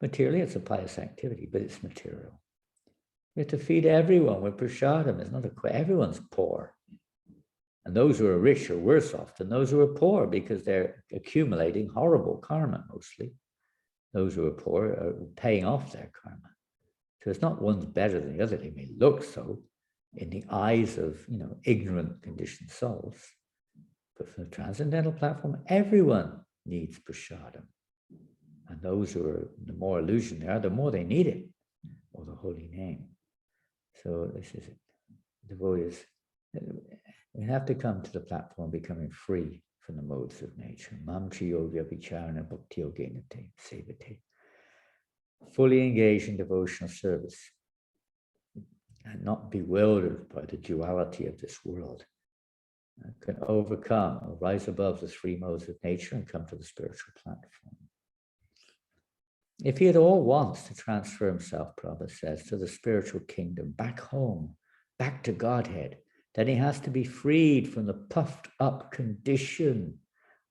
Materially, it's a pious activity, but it's material. We have to feed everyone with prasadam. It's not everyone's poor. And those who are rich are worse off than those who are poor because they're accumulating horrible karma mostly. Those who are poor are paying off their karma. So it's not one's better than the other. They may look so in the eyes of, ignorant conditioned souls. But from the transcendental platform, everyone needs prasadam. And those who are, the more illusion they are, the more they need it, or the holy name. So this is it. Devotees, we have to come to the platform becoming free from the modes of nature. Mam yoga vicharana bhakti yogena te sevate. Fully engaged in devotional service and not bewildered by the duality of this world. Can overcome or rise above the three modes of nature and come to the spiritual platform. If he at all wants to transfer himself, Prabhupada says, to the spiritual kingdom, back home, back to Godhead, then he has to be freed from the puffed up condition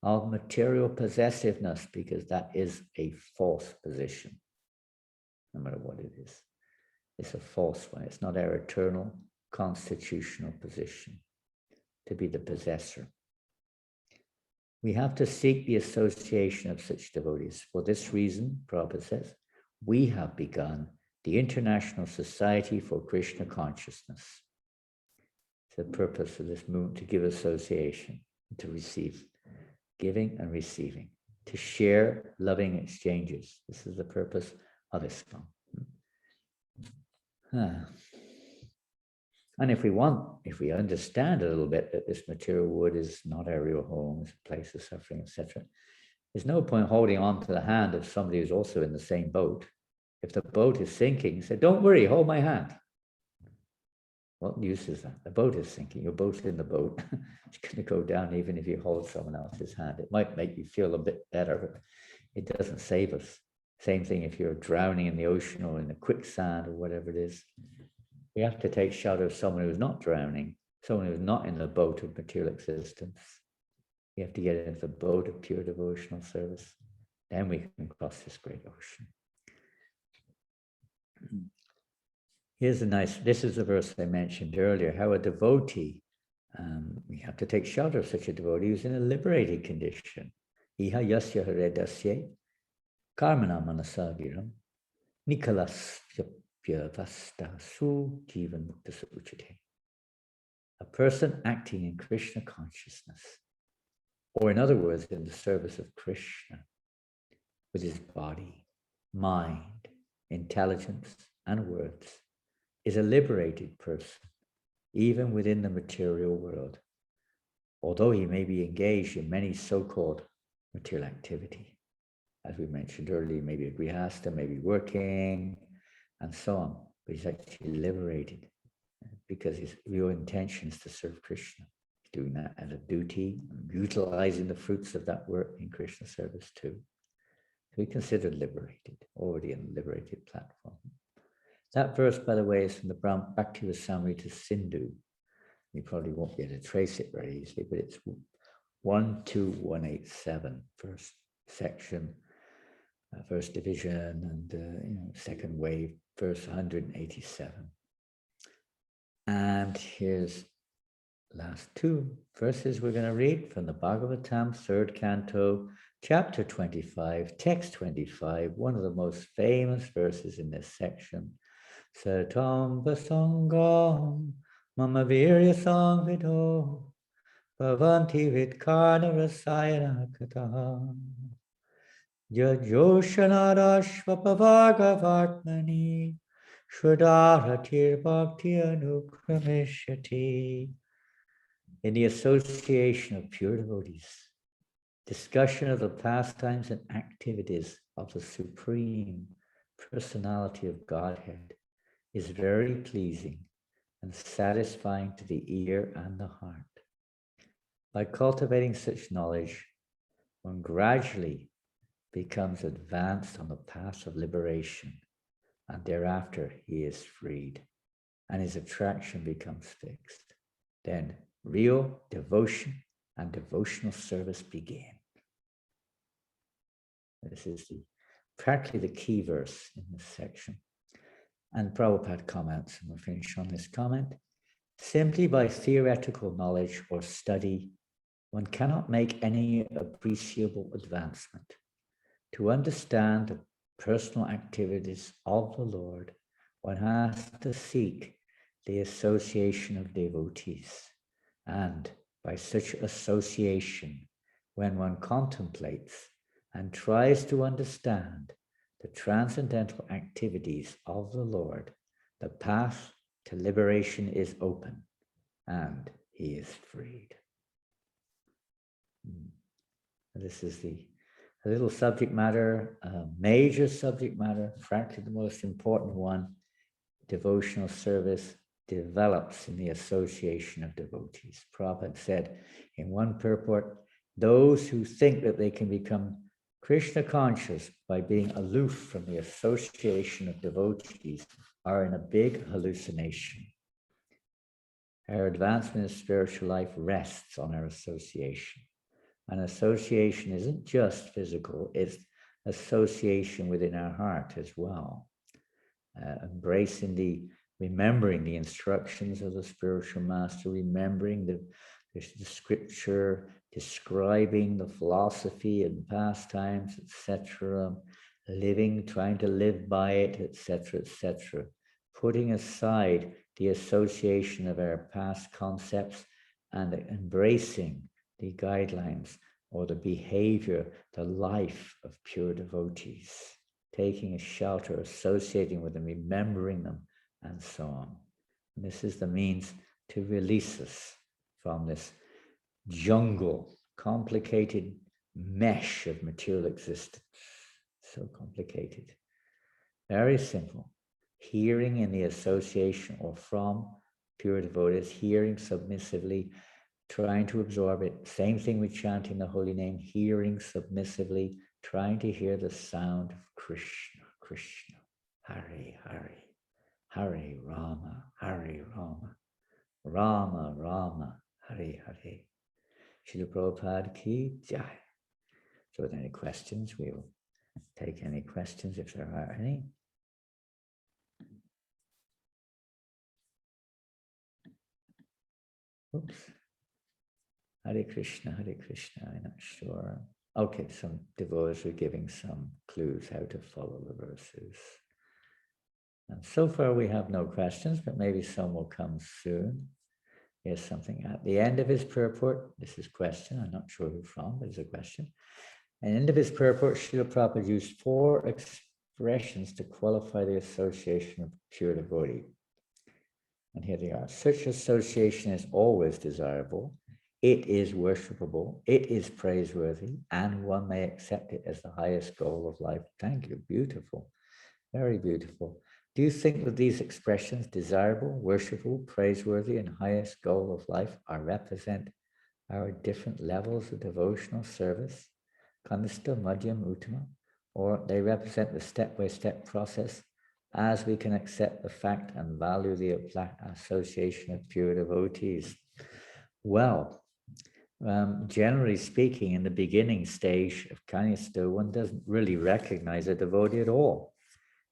of material possessiveness, because that is a false position, no matter what it is. It's a false one. It's not our eternal constitutional position to be the possessor. We have to seek the association of such devotees. For this reason, Prabhupada says, we have begun the International Society for Krishna Consciousness. It's the purpose of this movement, to give association, to receive, giving and receiving, to share loving exchanges. This is the purpose of ISKCON. And if we understand a little bit that this material wood is not our real home, it's a place of suffering, etc., there's no point holding on to the hand of somebody who's also in the same boat. If the boat is sinking, say, don't worry, hold my hand. What use is that? The boat is sinking. Your boat's in the boat. It's going to go down even if you hold someone else's hand. It might make you feel a bit better, but it doesn't save us. Same thing if you're drowning in the ocean or in the quicksand or whatever it is. We have to take shelter of someone who's not drowning, someone who's not in the boat of material existence. We have to get into the boat of pure devotional service. Then we can cross this great ocean. Here's this is the verse I mentioned earlier, how a devotee, we have to take shelter of such a devotee who's in a liberated condition. Iha yasya haredasye karmana manasagiram nikalas vyavasta su jivan mukta suchate. A person acting in Krishna consciousness, or in other words, in the service of Krishna, with his body, mind, intelligence, and words, is a liberated person, even within the material world, although he may be engaged in many so-called material activity. As we mentioned earlier, maybe a grihasta, maybe working, and so on, but he's actually liberated because his real intention is to serve Krishna. He's doing that as a duty, utilizing the fruits of that work in Krishna service too. So we consider liberated, already on the liberated platform. That verse, by the way, is from the Bhakti Rasamrita Sindhu. You probably won't be able to trace it very easily, but it's 12187, first section, first division, and second wave, verse 187. And here's last two verses we're going to read from the Bhagavatam, third canto, chapter 25, text 25, one of the most famous verses in this section. Satam vasangam mama virya samvido bhavanti vidkarna rasayana kata yajoshanarashvapavargavartmani shradharatir bhakti anukrameshyati. In the association of pure devotees, discussion of the pastimes and activities of the Supreme Personality of Godhead is very pleasing and satisfying to the ear and the heart. By cultivating such knowledge, one gradually becomes advanced on the path of liberation, and thereafter he is freed, and his attraction becomes fixed. Then real devotion and devotional service begin. This is practically the key verse in this section. And Prabhupada comments, and we'll finish on this comment. Simply by theoretical knowledge or study, one cannot make any appreciable advancement. To understand the personal activities of the Lord, one has to seek the association of devotees. And by such association, when one contemplates and tries to understand the transcendental activities of the Lord, the path to liberation is open and he is freed. This is a little subject matter, a major subject matter, frankly the most important one. Devotional service develops in the association of devotees. Prabhupada said in one purport, those who think that they can become Krishna conscious by being aloof from the association of devotees are in a big hallucination. Our advancement in spiritual life rests on our association. And association isn't just physical, it's association within our heart as well. Remembering the instructions of the spiritual master, remembering the scripture, describing the philosophy and pastimes, etc., trying to live by it, etc., etc., putting aside the association of our past concepts and embracing the guidelines or the behavior, the life of pure devotees, taking a shelter, associating with them, remembering them, and so on. And this is the means to release us from this jungle, complicated mesh of material existence. So complicated. Very simple. Hearing in the association or from pure devotees, hearing submissively, trying to absorb it. Same thing with chanting the holy name, hearing submissively, trying to hear the sound of Krishna, Krishna, Hare, Hare, Hare Rama, Hare Rama, Rama, Rama, Hare, Hare. Srila Prabhupada ki jai. So with any questions, we will take any questions if there are any. Oops. Hare Krishna, I'm not sure. Okay, some devotees are giving some clues how to follow the verses. And so far we have no questions, but maybe some will come soon. Here's something at the end of his purport. This is a question, I'm not sure who from, but it's a question. At the end of his purport, Srila Prabhupada used 4 expressions to qualify the association of pure devotee. And here they are. Such association is always desirable. It is worshipable. It is praiseworthy. And one may accept it as the highest goal of life. Thank you. Beautiful. Very beautiful. Do you think that these expressions, desirable, worshipable, praiseworthy, and highest goal of life, represent our different levels of devotional service? Kanista, Madhyam, Uttama? Or they represent the step-by-step process as we can accept the fact and value the association of pure devotees? Well, generally speaking, in the beginning stage of Kanista, one doesn't really recognize a devotee at all.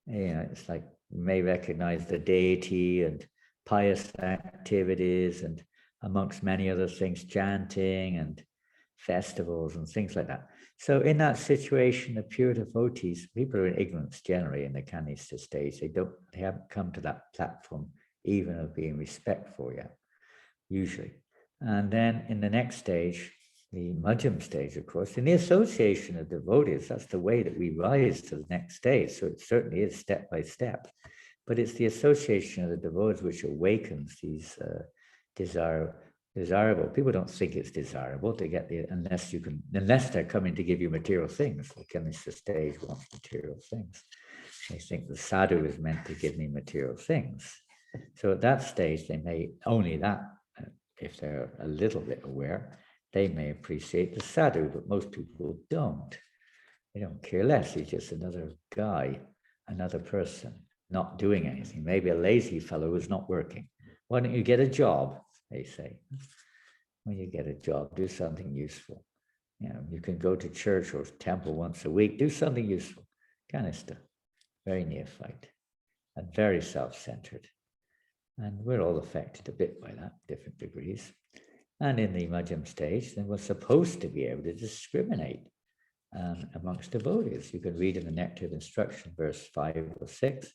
You know, it's like you may recognize the deity and pious activities and amongst many other things, chanting and festivals and things like that. So in that situation, the pure devotees, people are in ignorance generally in the Kanista stage. They haven't come to that platform even of being respectful yet, usually. And then in the next stage, the Madhyam stage, of course, in the association of devotees, that's the way that we rise to the next stage. So it certainly is step by step. But it's the association of the devotees which awakens these desirable. People don't think it's desirable to get unless they're coming to give you material things. Like in this stage wants material things. They think the sadhu is meant to give me material things. So at that stage, they may only that, if they're a little bit aware, they may appreciate the sadhu, but most people don't. They don't care less. He's just another guy, another person, not doing anything. Maybe a lazy fellow who's not working. Why don't you get a job? They say. When you get a job, do something useful. You know, you can go to church or temple once a week, do something useful. Kind of stuff. Very neophyte and very self-centered. And we're all affected a bit by that, different degrees. And in the Madhyam stage, then we're supposed to be able to discriminate amongst devotees. You can read in the Nectar of Instruction, verse 5 or 6,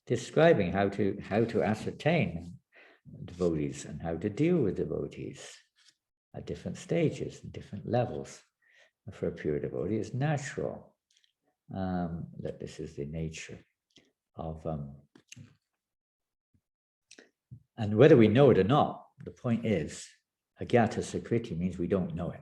describing how to ascertain devotees and how to deal with devotees at different stages and different levels. And for a pure devotee, it's natural that this is the nature of and whether we know it or not, the point is, agyata sakriti means we don't know it.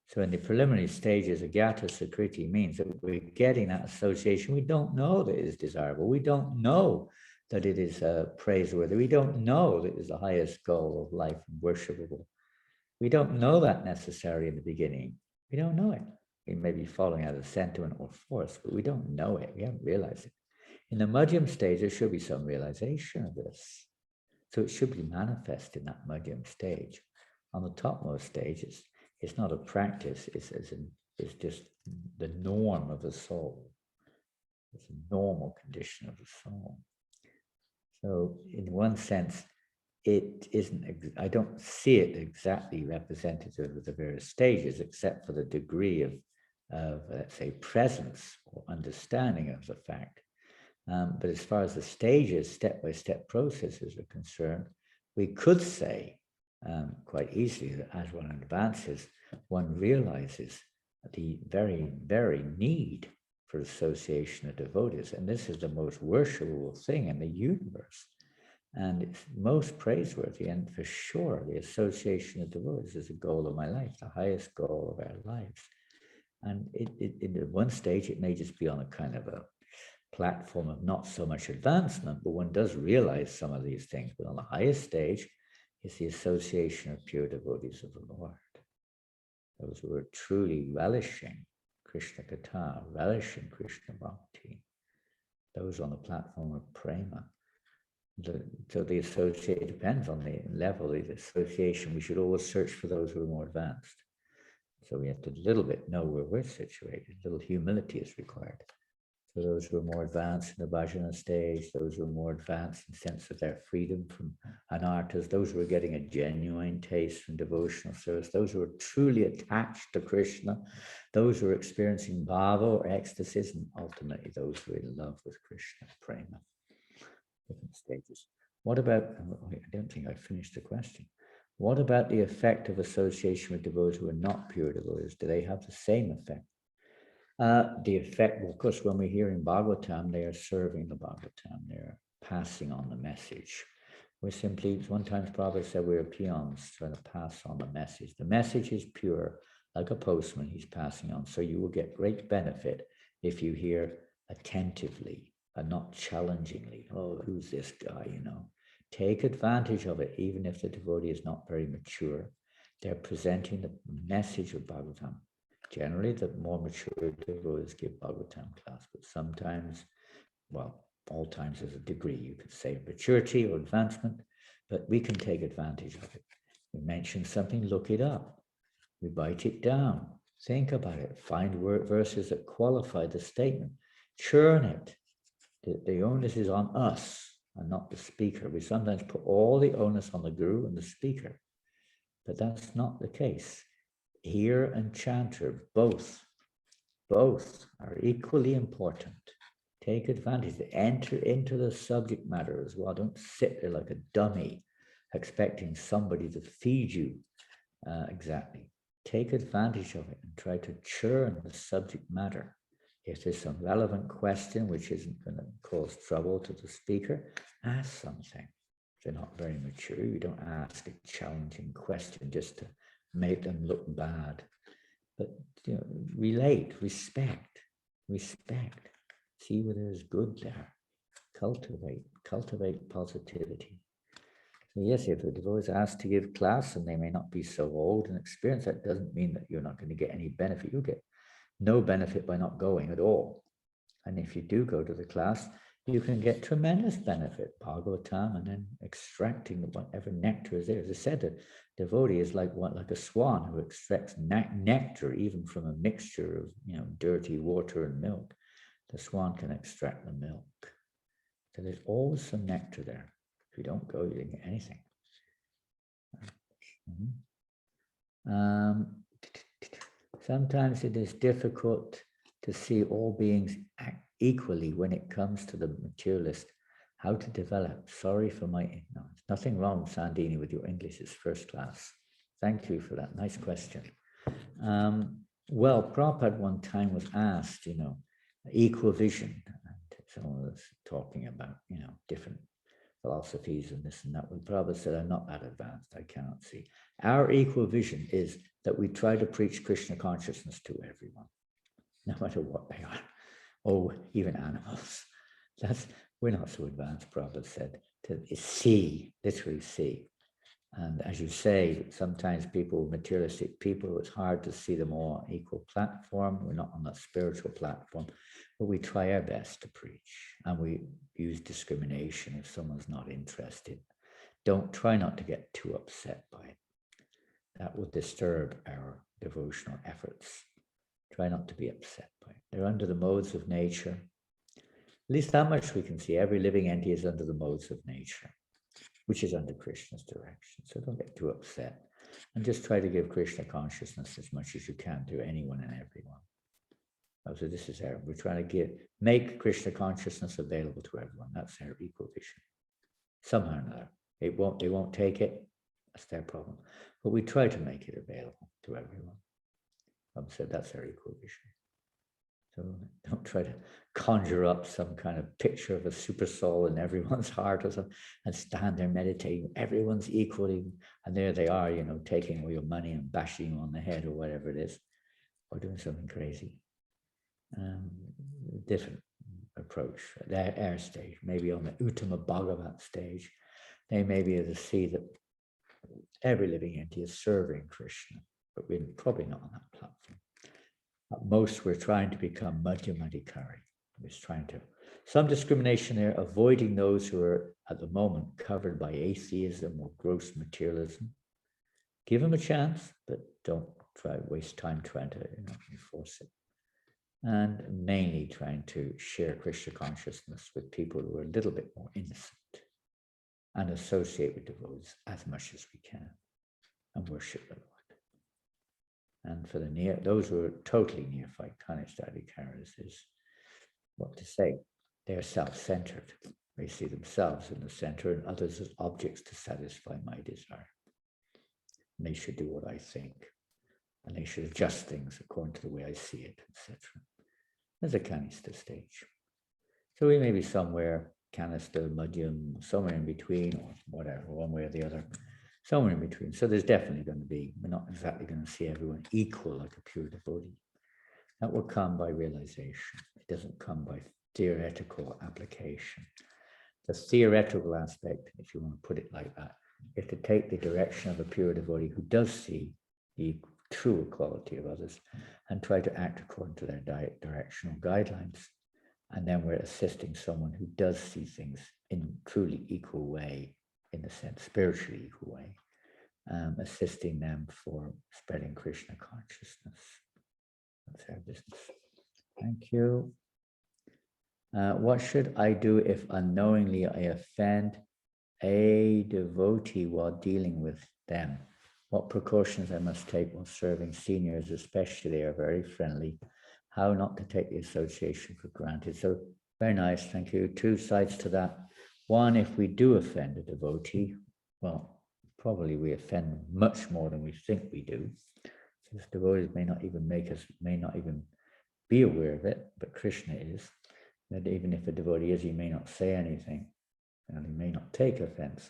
So in the preliminary stages, agyata sakriti means that we're getting that association. We don't know that it is desirable. We don't know that it is praiseworthy. We don't know that it is the highest goal of life and worshipable. We don't know that necessarily in the beginning. We don't know it. We may be following out of sentiment or force, but we don't know it. We haven't realized it. In the Madhyam stage, there should be some realization of this. So it should be manifest in that Madhyam stage. On the topmost stage, it's not a practice, it's just the norm of the soul. It's a normal condition of the soul. So in one sense, it isn't, I don't see it exactly representative of the various stages, except for the degree of let's say, presence or understanding of the fact. But as far as the stages, step-by-step processes are concerned, we could say quite easily that as one advances, one realizes the very, very need for association of devotees. And this is the most worshipable thing in the universe. And it's most praiseworthy, and for sure, the association of devotees is the goal of my life, the highest goal of our lives. And at one stage, it may just be on a kind of a platform of not so much advancement, but one does realize some of these things. But on the highest stage is the association of pure devotees of the Lord. Those who are truly relishing Krishna Katha, relishing Krishna Bhakti. Those on the platform of prema. So the associate depends on the level of the association. We should always search for those who are more advanced. So we have to a little bit know where we're situated. A little humility is required. For those who are more advanced in the bhajana stage, those who are more advanced in the sense of their freedom from anarthas, those who are getting a genuine taste from devotional service, those who are truly attached to Krishna, those who are experiencing bhava or ecstasies, and ultimately those who are in love with Krishna, prema. Different stages. What about, I don't think I finished the question. What about the effect of association with devotees who are not pure devotees? Do they have the same effect? The effect, well, of course, when we're hearing Bhagavatam, they are serving the Bhagavatam. They're passing on the message. We're simply, sometimes Prabhupada said we're peons trying to pass on the message. The message is pure, like a postman, he's passing on. So you will get great benefit if you hear attentively and not challengingly. Oh, who's this guy, you know? Take advantage of it, even if the devotee is not very mature. They're presenting the message of Bhagavatam. Generally, the more mature devotees give Bhagavatam class, but sometimes, well, all times there's a degree, you could say maturity or advancement, but we can take advantage of it. We mention something, look it up. We write it down, think about it, find verses that qualify the statement, churn it. The onus is on us and not the speaker. We sometimes put all the onus on the guru and the speaker, but that's not the case. Hearer and chanter, both are equally important. Take advantage, enter into the subject matter as well. Don't sit there like a dummy, expecting somebody to feed you. Exactly. Take advantage of it and try to churn the subject matter. If there's some relevant question which isn't going to cause trouble to the speaker, ask something. If they're not very mature, you don't ask a challenging question just to make them look bad. But relate, respect. See where there's good there. Cultivate positivity. So yes, if the devotee is asked to give class and they may not be so old and experienced, that doesn't mean that you're not going to get any benefit. You'll get no benefit by not going at all. And if you do go to the class, you can get tremendous benefit, Bhagavatam, and then extracting whatever nectar is there. As I said, the devotee is like a swan who extracts nectar even from a mixture of dirty water and milk. The swan can extract the milk. So there's always some nectar there. If you don't go, you don't get anything. Sometimes it is difficult to see all beings act equally when it comes to the materialist. How to develop? Sorry for my ignorance. Nothing wrong, Sandini, with your English. It's first class. Thank you for that. Nice question. Well, Prabhupada one time was asked, equal vision. And someone was talking about, different philosophies and this and that. When Prabhupada said, I'm not that advanced, I cannot see. Our equal vision is that we try to preach Krishna consciousness to everyone, no matter what they are. Oh, even animals. We're not so advanced, Prabhupada said, to see, literally see. And as you say, sometimes materialistic people, it's hard to see them all on equal platform. We're not on that spiritual platform, but we try our best to preach. And we use discrimination if someone's not interested. Try not to get too upset by it. That will disturb our devotional efforts. Try not to be upset by it. They're under the modes of nature. At least that much we can see. Every living entity is under the modes of nature, which is under Krishna's direction. So don't get too upset. And just try to give Krishna consciousness as much as you can to anyone and everyone. So this is we're trying to make Krishna consciousness available to everyone. That's our equal vision. Somehow or another. They won't take it. That's their problem. But we try to make it available to everyone. So that's our equal vision. So don't try to conjure up some kind of picture of a super soul in everyone's heart or something and stand there meditating. Everyone's equally, and there they are, taking all your money and bashing you on the head or whatever it is, or doing something crazy. Different approach. Their stage, maybe on the Uttama Bhagavat stage, they may be able to see that every living entity is serving Krishna, but we're probably not on that platform. At most, we're trying to become Madhyamadikari. We're trying to, some discrimination there, avoiding those who are at the moment covered by atheism or gross materialism. Give them a chance, but don't try to waste time trying to enforce it. And mainly trying to share Krishna consciousness with people who are a little bit more innocent and associate with devotees as much as we can and worship the Lord. And for those who are totally neophyte, Kanishthadikaras is what to say. They're self-centered. They see themselves in the center and others as objects to satisfy my desire. And they should do what I think. And they should adjust things according to the way I see it, etc. There's a Kanistha stage. So we may be somewhere, Kanistha, Madhyam, somewhere in between, or whatever, one way or the other. Somewhere in between. So there's definitely going to be, we're not exactly going to see everyone equal like a pure devotee. That will come by realization. It doesn't come by theoretical application. The theoretical aspect, if you want to put it like that, is to take the direction of a pure devotee who does see the true equality of others and try to act according to their directional guidelines. And then we're assisting someone who does see things in truly equal way, in a sense, spiritually equal way, assisting them for spreading Krishna consciousness. That's our business. Thank you. What should I do if unknowingly I offend a devotee while dealing with them? What precautions I must take while serving seniors, especially they are very friendly? How not to take the association for granted? So very nice, thank you. Two sides to that. One, if we do offend a devotee, well, probably we offend much more than we think we do. Because devotees may not even be aware of it, but Krishna is. That even if a devotee is, he may not say anything, and he may not take offense.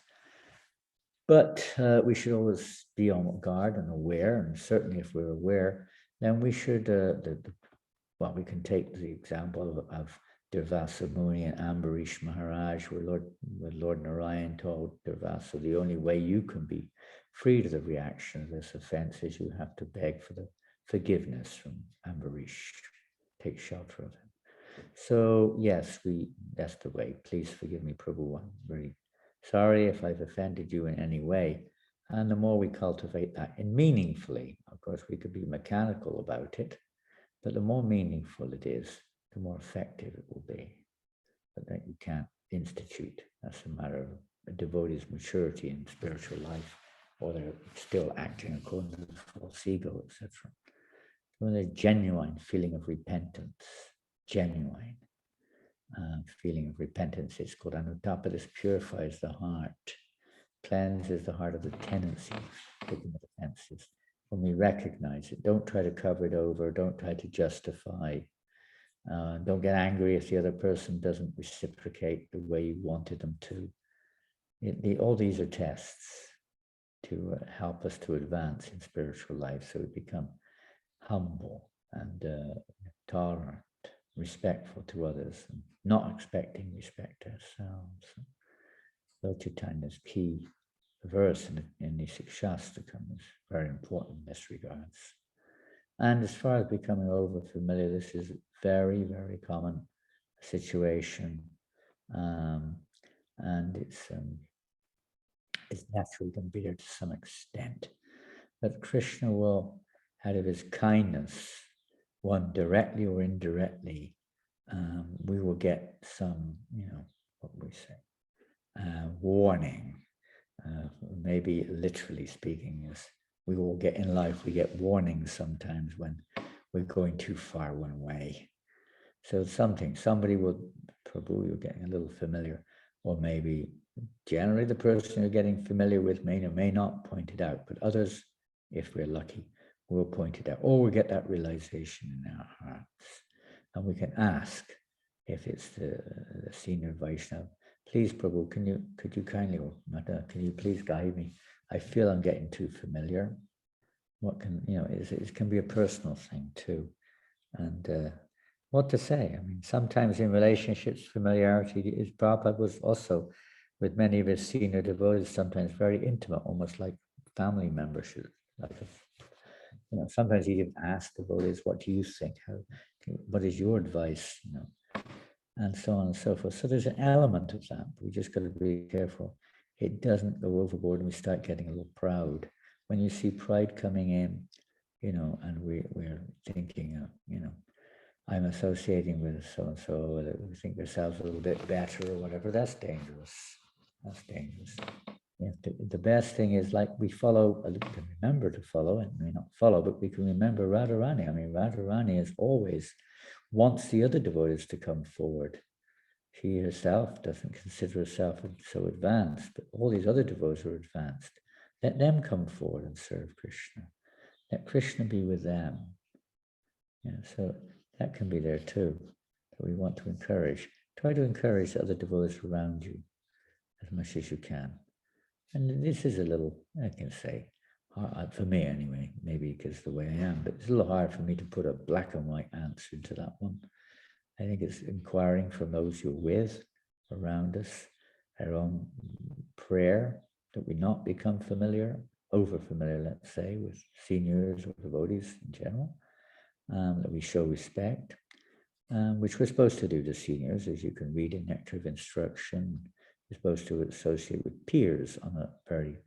But we should always be on guard and aware, and certainly if we're aware, then we should, we can take the example of Durvasa Muni and Ambarish Maharaj, where Lord Narayan told Durvasa, the only way you can be free to the reaction of this offense is you have to beg for the forgiveness from Ambarish, take shelter of him. So yes, that's the way. Please forgive me, Prabhu. I'm very sorry if I've offended you in any way. And the more we cultivate that, and meaningfully, of course, we could be mechanical about it, but the more meaningful it is, the more effective it will be. But that you can't institute. That's a matter of a devotee's maturity in spiritual life, or they're still acting according to the false ego, etc. When there's genuine feeling of repentance, genuine feeling of repentance, it's called Anuttapa. This purifies the heart, cleanses the heart of the tendency of taking offenses. When we recognize it, don't try to cover it over, don't try to justify. Don't get angry if the other person doesn't reciprocate the way you wanted them to. All these are tests to help us to advance in spiritual life, so we become humble and tolerant, respectful to others, and not expecting respect ourselves. Lord Chaitanya's key verse in the Shastra is very important in this regards. And as far as becoming over familiar, this is very, very common situation, and it's naturally going to be there to some extent. But Krishna will, out of his kindness, one directly or indirectly, we will get some, what we say, warning. Maybe literally speaking, is we all get in life, we get warnings sometimes when we're going too far one way. So somebody will, Prabhu, you're getting a little familiar, or maybe generally the person you're getting familiar with may or may not point it out, but others, if we're lucky, will point it out, or we get that realization in our hearts. And we can ask if it's the senior Vaishnava, please, Prabhu, could you kindly, or Mata, can you please guide me? I feel I'm getting too familiar. What can, it can be a personal thing too. And what to say? I mean, sometimes in relationships, familiarity is, Prabhupada was also, with many of his senior devotees, sometimes very intimate, almost like family membership. Like sometimes he even asked devotees, what do you think? What is your advice? And so on and so forth. So there's an element of that. We just got to be careful. It doesn't go overboard and we start getting a little proud. When you see pride coming in, and we're thinking, I'm associating with so-and-so, we think ourselves a little bit better or whatever, that's dangerous. That's dangerous. The best thing is, like, we can remember to follow, and we not follow, but we can remember Radharani. I mean, Radharani is always wants the other devotees to come forward. She herself doesn't consider herself so advanced, but all these other devotees are advanced. Let them come forward and serve Krishna. Let Krishna be with them. So that can be there too. So we want to encourage. Try to encourage the other devotees around you as much as you can. And this is a little, I can say, hard, for me anyway, maybe because the way I am, but it's a little hard for me to put a black and white answer to that one. I think it's inquiring from those you're with, around us, our own prayer, that we not become familiar, over familiar, let's say, with seniors or devotees in general, that we show respect, which we're supposed to do to seniors, as you can read in Nectar of Instruction. We're supposed to associate with peers on a very,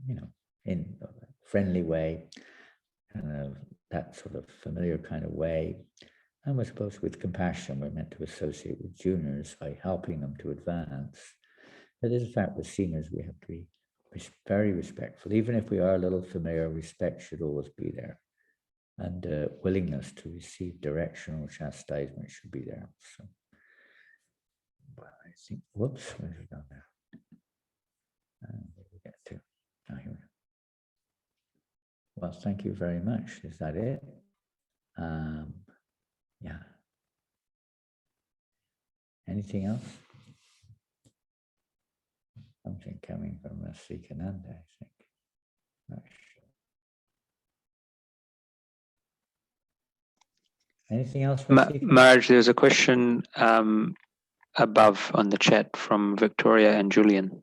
in a friendly way, that sort of familiar kind of way. And we're supposed, with compassion, we're meant to associate with juniors by helping them to advance. But in fact, with seniors, we have to be very respectful. Even if we are a little familiar, respect should always be there. And willingness to receive direction or chastisement should be there. So, well, I think, whoops, where did we go now? Where did we get to? Oh, here we go. Well, thank you very much. Is that it? Yeah. Anything else? Something coming from Janananda, I think. Not sure. Anything else? Maharaj, there's a question above on the chat from Victoria and Julian.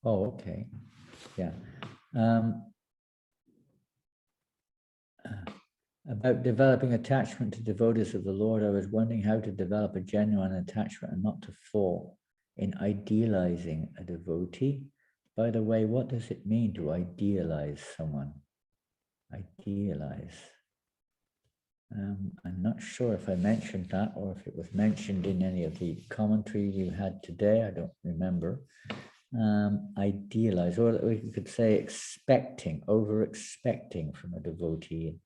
Oh, okay. Yeah. About developing attachment to devotees of the Lord, I was wondering how to develop a genuine attachment and not to fall in idealizing a devotee. By the way, what does it mean to idealize someone? Idealize. I'm not sure if I mentioned that or if it was mentioned in any of the commentary you had today. I don't remember. Idealize, or we could say expecting, over-expecting from a devotee.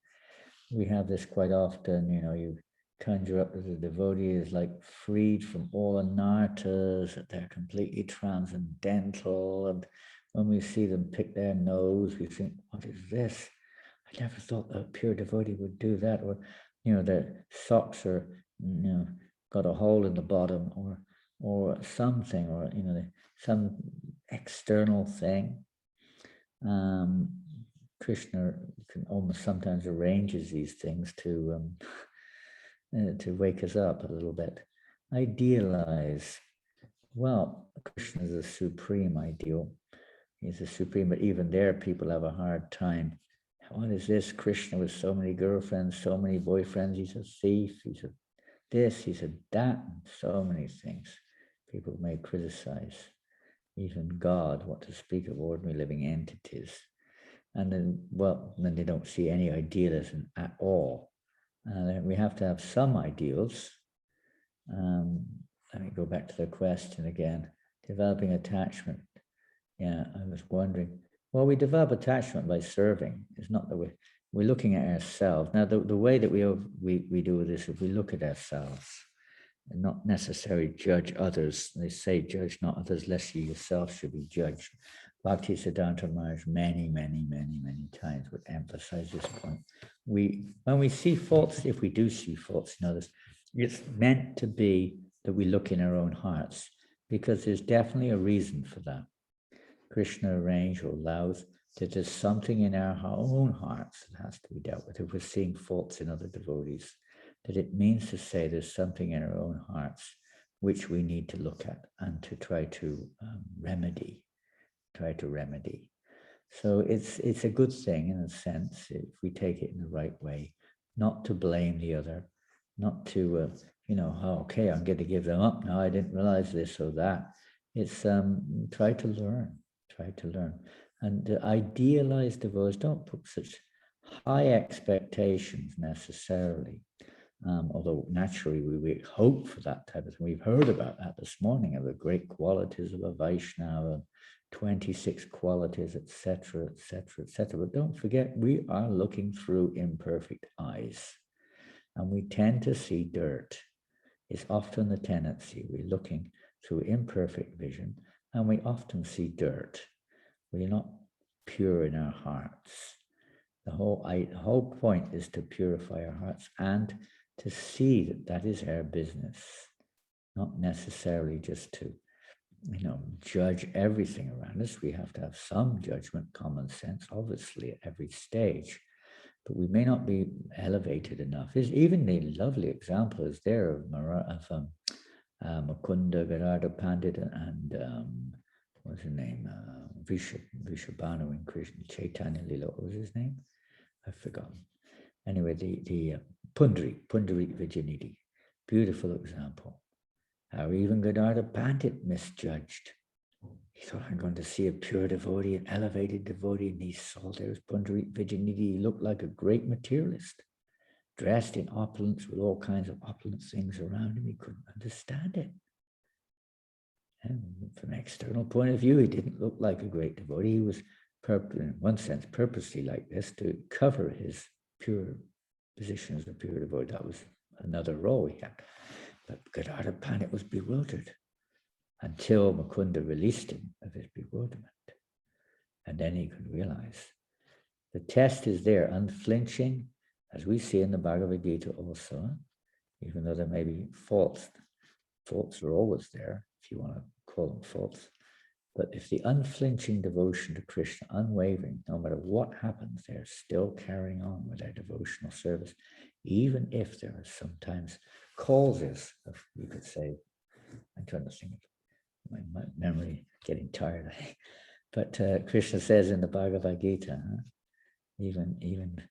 We have this quite often, you conjure up that the devotee is like freed from all anarthas, that they're completely transcendental. And when we see them pick their nose, we think, what is this? I never thought a pure devotee would do that. Or, their socks are, got a hole in the bottom, or something, or, some external thing. Krishna can almost sometimes arranges these things to wake us up a little bit. Idealize. Well, Krishna is a supreme ideal. He's a supreme, but even there, people have a hard time. What is this? Krishna with so many girlfriends, so many boyfriends. He's a thief. He's a this. He's a that. And so many things people may criticize. Even God, what to speak of ordinary living entities. And then they don't see any idealism at all. We have to have some ideals. Let me go back to the question again. Developing attachment. Yeah, I was wondering. Well, we develop attachment by serving. It's not that we're looking at ourselves. Now, the way that we do this is we look at ourselves and not necessarily judge others. They say, judge not others, lest you yourself should be judged. Bhaktisiddhanta Maharaj many times would emphasize this point. When we see faults, if we do see faults in others, it's meant to be that we look in our own hearts, because there's definitely a reason for that. Krishna arranged or allows that there's something in our own hearts that has to be dealt with. If we're seeing faults in other devotees, that it means to say there's something in our own hearts which we need to look at and to try to remedy. So it's a good thing in a sense, if we take it in the right way, not to blame the other, not to, oh, okay, I'm going to give them up now, I didn't realize this or that. It's try to learn. And idealized devotees don't put such high expectations necessarily. Although naturally we hope for that type of thing. We've heard about that this morning, of the great qualities of a Vaishnava, 26 qualities, etc. But don't forget, we are looking through imperfect eyes, and we tend to see dirt. It's often the tendency. We're looking through imperfect vision, and we often see dirt. We're not pure in our hearts. The whole point is to purify our hearts and to see that that is our business, not necessarily just to, judge everything around us. We have to have some judgment, common sense, obviously, at every stage, but we may not be elevated enough. Even the lovely example is there of Mukunda, Gadadhar Pandit, and what's his name? Vrishabhanu in Krishna Chaitanya Lila. What was his name? I've forgotten. Anyway, the Pundarik Vijayanidhi, beautiful example. How even Gadadhar Pandit misjudged. He thought, I'm going to see a pure devotee, an elevated devotee, and he saw there's Pundarik Vijayanidhi. He looked like a great materialist, dressed in opulence with all kinds of opulent things around him. He couldn't understand it. And from an external point of view, he didn't look like a great devotee. He was, in one sense, purposely like this to cover his pure position as a pure devotee. That was another role he had. But Gadadhar Pandit was bewildered until Mukunda released him of his bewilderment. And then he could realize the test is there, unflinching, as we see in the Bhagavad Gita also, even though there may be faults. Faults are always there, if you want to call them faults. But if the unflinching devotion to Krishna, unwavering, no matter what happens, they're still carrying on with their devotional service, even if there are sometimes causes of, you could say, I'm trying to think of my memory getting tired. But Krishna says in the Bhagavad Gita, even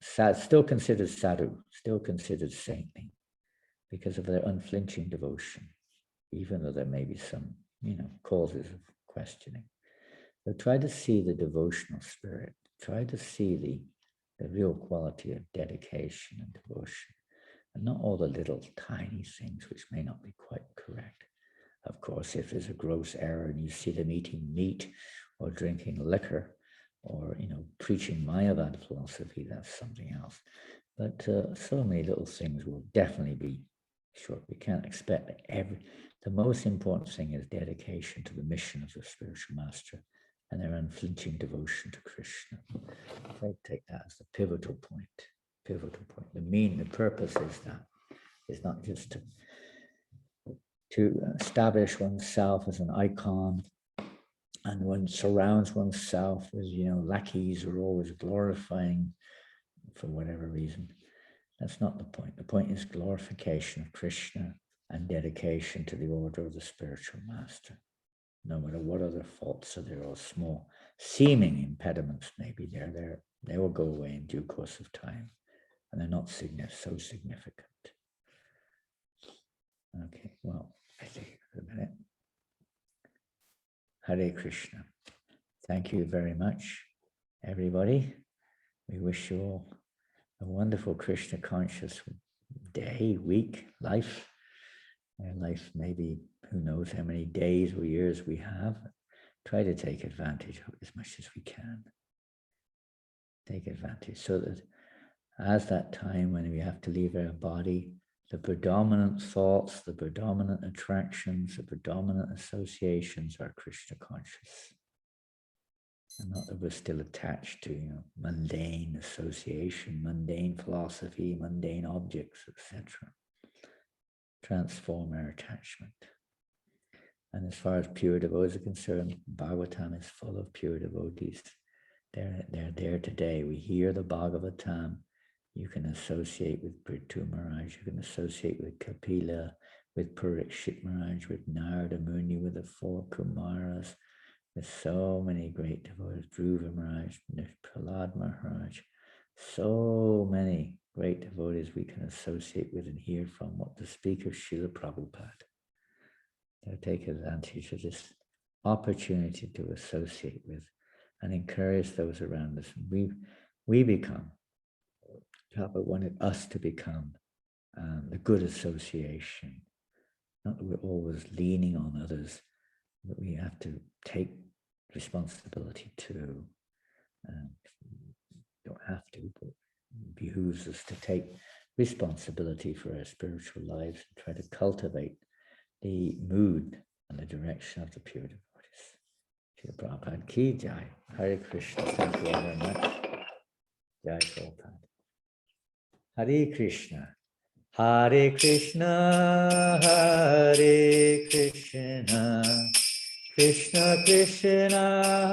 still considered sadhu, still considered saintly, because of their unflinching devotion, even though there may be some causes of questioning. So try to see the devotional spirit, try to see the real quality of dedication and devotion, and not all the little tiny things which may not be quite correct. Of course, if there's a gross error and you see them eating meat or drinking liquor or preaching Mayavad philosophy, that's something else. But so many little things will definitely be short. We can't expect that the most important thing is dedication to the mission of the spiritual master and their unflinching devotion to Krishna. I take that as the pivotal point. The purpose is that. It's not just to establish oneself as an icon, and one surrounds oneself with, lackeys who are always glorifying for whatever reason. That's not the point. The point is glorification of Krishna and dedication to the order of the spiritual master. No matter what other faults are there or small seeming impediments may be there, they will go away in due course of time, and they're not so significant. Okay, well, I think for a minute. Hare Krishna. Thank you very much, everybody. We wish you all a wonderful Krishna conscious day, week, life. Life, maybe, who knows how many days or years we have. Try to take advantage of it as much as we can. Take advantage so that as that time when we have to leave our body, the predominant thoughts, the predominant attractions, the predominant associations are Krishna conscious. And not that we're still attached to, mundane association, mundane philosophy, mundane objects, etc. Transform our attachment. And as far as pure devotees are concerned, Bhagavatam is full of pure devotees. They're there today. We hear the Bhagavatam. You can associate with Prithu Maharaj, you can associate with Kapila, with Parikshit Maharaj, with Narada Muni, with the four Kumaras, with so many great devotees, Dhruva Maharaj, Prahlad Maharaj, so many great devotees we can associate with and hear from. What to speak of Srila Prabhupada. They'll take advantage of this opportunity to associate with and encourage those around us. We become, Prabhupada wanted us to become the good association. Not that we're always leaning on others, but we have to take responsibility too. Don't have to, but it behooves us to take responsibility for our spiritual lives and try to cultivate the mood and the direction of the pure devotees. Srila Prabhupada ki jai. Hare Krishna. Thank you all very much. Jai Prabhupada. Hare Krishna. Hare Krishna. Hare Krishna. Krishna Krishna.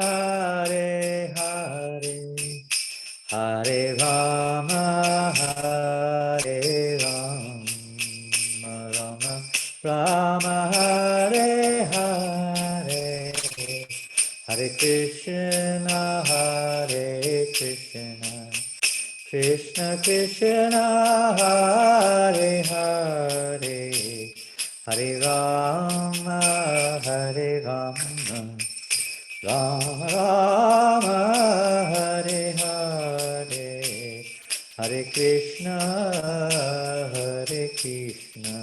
Hare Hare. Hare Rama. Hare Rama. Rama Hare Hare, Hare Krishna, Hare Krishna, Krishna Krishna, Hare Hare, Hare Rama, Hare Rama, Rama Rama, Hare Hare, Hare Krishna, Hare Krishna,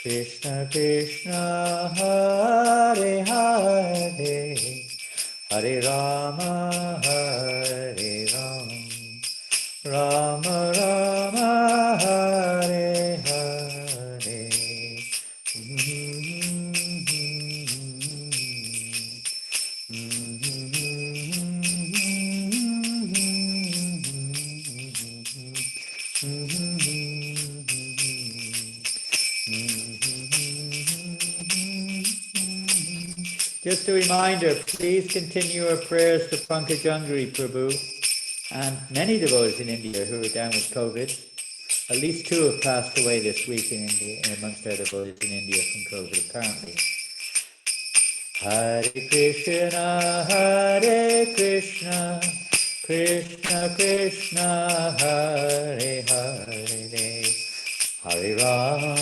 Krishna Krishna, Hare Hare, Hare Rama, Hare Rama, Rama Rama, Hare Hare. Just a reminder, please continue our prayers to Pankajangri Prabhu and many devotees in India who are down with COVID. At least 2 have passed away this week in India, amongst our devotees in India from COVID, apparently. Hare Krishna, Hare Krishna, Krishna Krishna, Hare Hare, Hare Rama,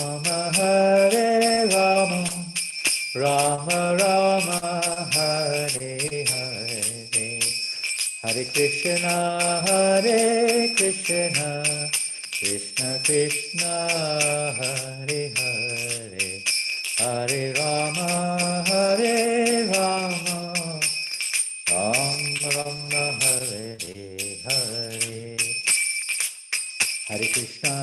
Hare Rama, Rama Rama, Hare Hare, Hare Krishna, Hare Krishna, Krishna Krishna, Hare Hare, Hare Rama, Hare Rama, Rama Rama, Hare Hare, Hare Krishna,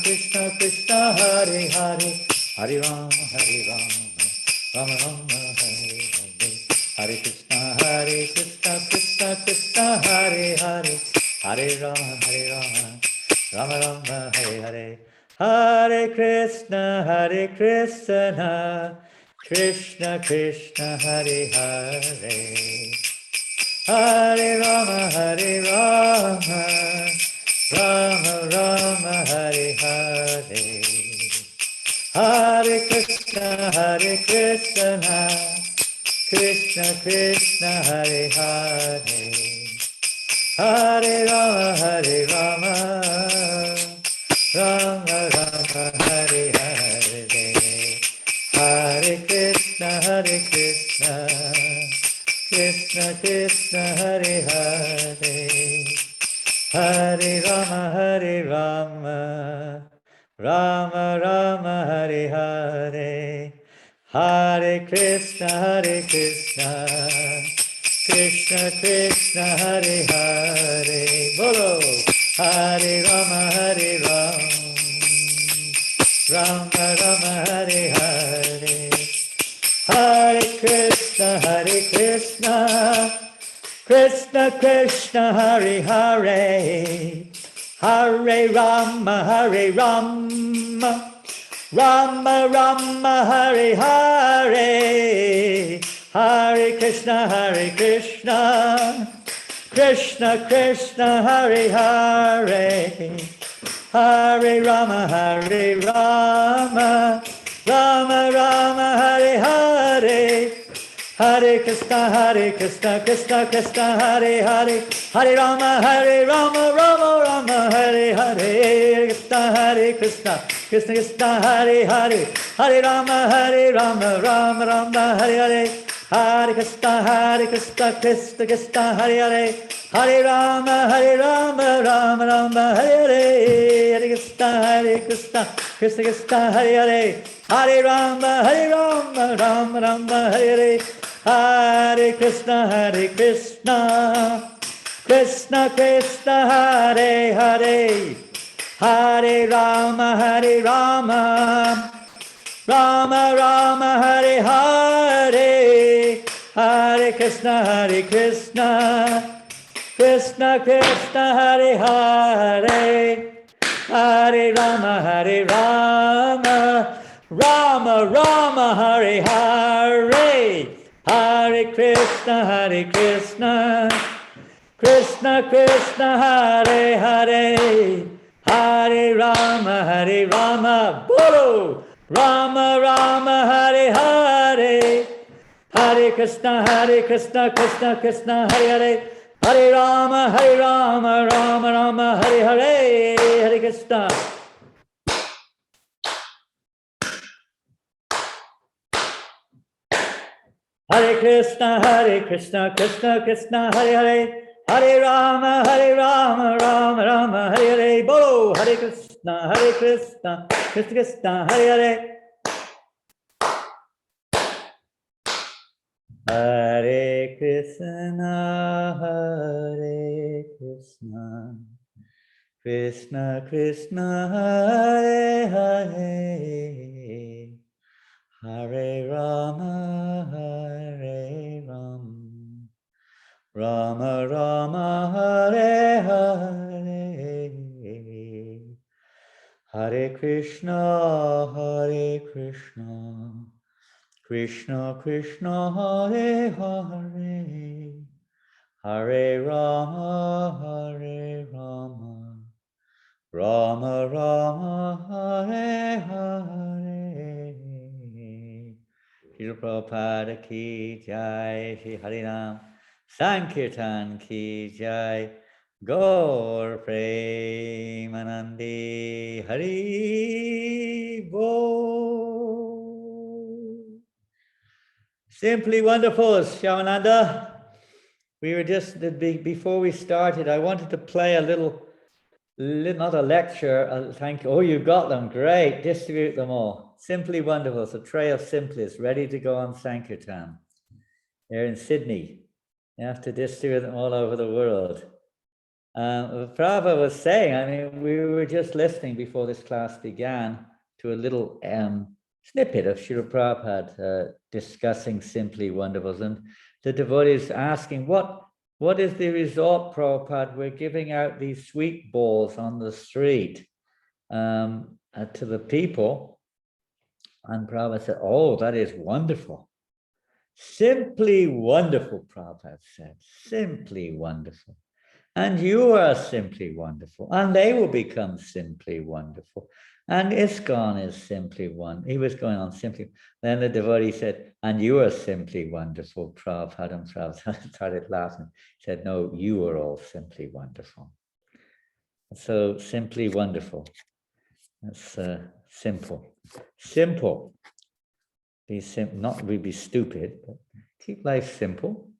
Krishna Krishna, Hare Hare, Hare Rama, Rama Rama, Hare Hare, Hare Krishna, Krishna Krishna, Hare Hare, Hare Rama, Rama Rama, Hare Hare, Hare Krishna, Krishna Krishna, Hare Hare, Hare Rama, Rama Rama, Hare Hare, Hare Krishna, Krishna Krishna, Hare Hare, Hare Rama, Rama Rama, Hare Hare, Hare Krishna, Krishna Krishna, Hare Hare, Hare Rama, Rama Rama, Hare Hare, Hare Krishna, Krishna Krishna, Hare Hare, Bolo, Hare Rama, Rama Rama Hare Hare, Hare Krishna Krishna Krishna Hare Hare, Hare Rama Rama Rama Hare Hare, Hare Krishna Krishna Krishna Hare Hare, Hare Rama Rama Rama Hare Hare, Hare Krishna Krishna Krishna Hare Hare, Hare Rama Rama Rama Hare Hare, Krishna Krishna Krishna Hare Hare, Hare Rama Rama Rama Hare Hare, Hare Krishna Krishna Krishna Hare Hare, Hare Rama Rama Rama Hare Hare, Hare Krishna Krishna Krishna Hare Hare, Hare Rama Rama Rama Hare Hare, Hare Krishna Krishna Krishna Hare Hare, Hare Rama Rama Rama Hare Hare, Hare Krishna Krishna Krishna Hare Hare, Hare Rama Rama Rama Hare Hare, Hare Krishna Krishna Krishna Hare Hare, Hare Rama Bolo, Rama Rama Hare Hare, Hare Krishna Krishna Krishna Hare Hare, Hare Rama Rama Rama Hare Hare, Hare Krishna. Hare Krishna Krishna Krishna Hare Hare, Hare Rama Rama Rama Hare Hare, Bolo, Hare Krishna Krishna Krishna Hare Hare, Hare Krishna Krishna Krishna Hare Hare, Hare Rama Rama Rama Hare Hare, Hare Krishna Krishna Krishna Hare Hare, Hare Rama Rama Rama Hare Hare. Shri Prabhupada ki jai, Shri Harinam Sankirtan ki jai, Gaur Premanandi Hari Bol. Simply wonderful, Janananda. We were just, before we started, I wanted to play a little not a lecture, thank you. Oh, you got them, great, distribute them all. Simply wonderful, it's a tray of simplies ready to go on Sankirtan. They're in Sydney. You have to distribute them all over the world. Prabhupada was saying, I mean, we were just listening before this class began to a little snippet of Srila Prabhupada discussing Simply Wonderfuls, and the devotees asking, what is the result, Prabhupada? We're giving out these sweet balls on the street to the people. And Prabhupada said, oh, that is wonderful. Simply wonderful, Prabhupada said. Simply wonderful. And you are simply wonderful. And they will become simply wonderful. And ISKCON is simply one. He was going on simply. Then the devotee said, and you are simply wonderful, Prabhupada. And Prabhupada started laughing. He said, no, you are all simply wonderful. So simply wonderful. That's simple. Simple. Be not really be stupid, but keep life simple.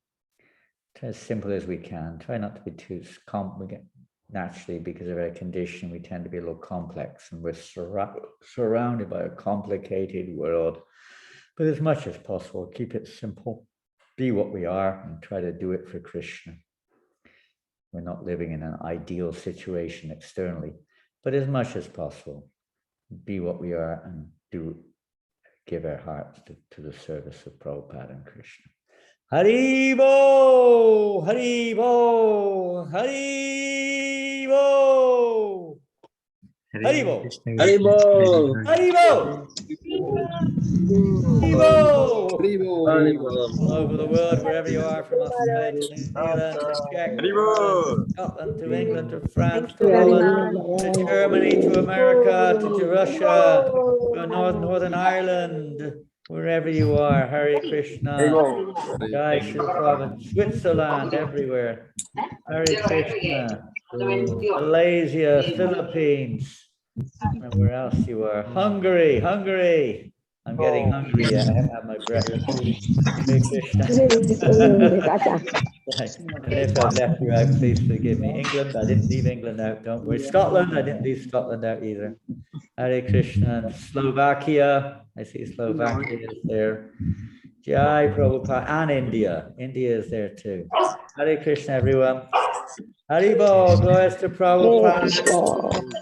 Try as simple as we can. Try not to be too complicated. Naturally, because of our condition, we tend to be a little complex, and we're surrounded by a complicated world. But as much as possible, keep it simple. Be what we are and try to do it for Krishna. We're not living in an ideal situation externally, but as much as possible, be what we are and give our hearts to the service of Prabhupada and Krishna. Haribo, Haribo, Haribo, Haribo, Haribo! Haribo, Haribo. Haribo! All over the world, wherever you are, from Australia to New Zealand to Czech, to Scotland to England to France to Holland to Germany to America to Russia to Northern Ireland, wherever you are, Hare Krishna, Jai Shri Prabhupada, Switzerland, everywhere, Hare Krishna, Malaysia, Philippines, and where else you are, Hungary, I'm getting hungry. I haven't had my breakfast. Hare Krishna. And if I've left you out, please forgive me. England, I didn't leave England out, don't worry. Scotland, I didn't leave Scotland out either. Hare Krishna. And Slovakia, I see Slovakia is there. Jai Prabhupada. And India. India is there too. Hare Krishna, everyone. Haribo, glories to Prabhupada.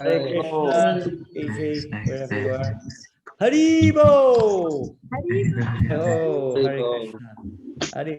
Hare Krishna, Fiji, wherever you are. Haribo! Oh, Hare Krishna. Hare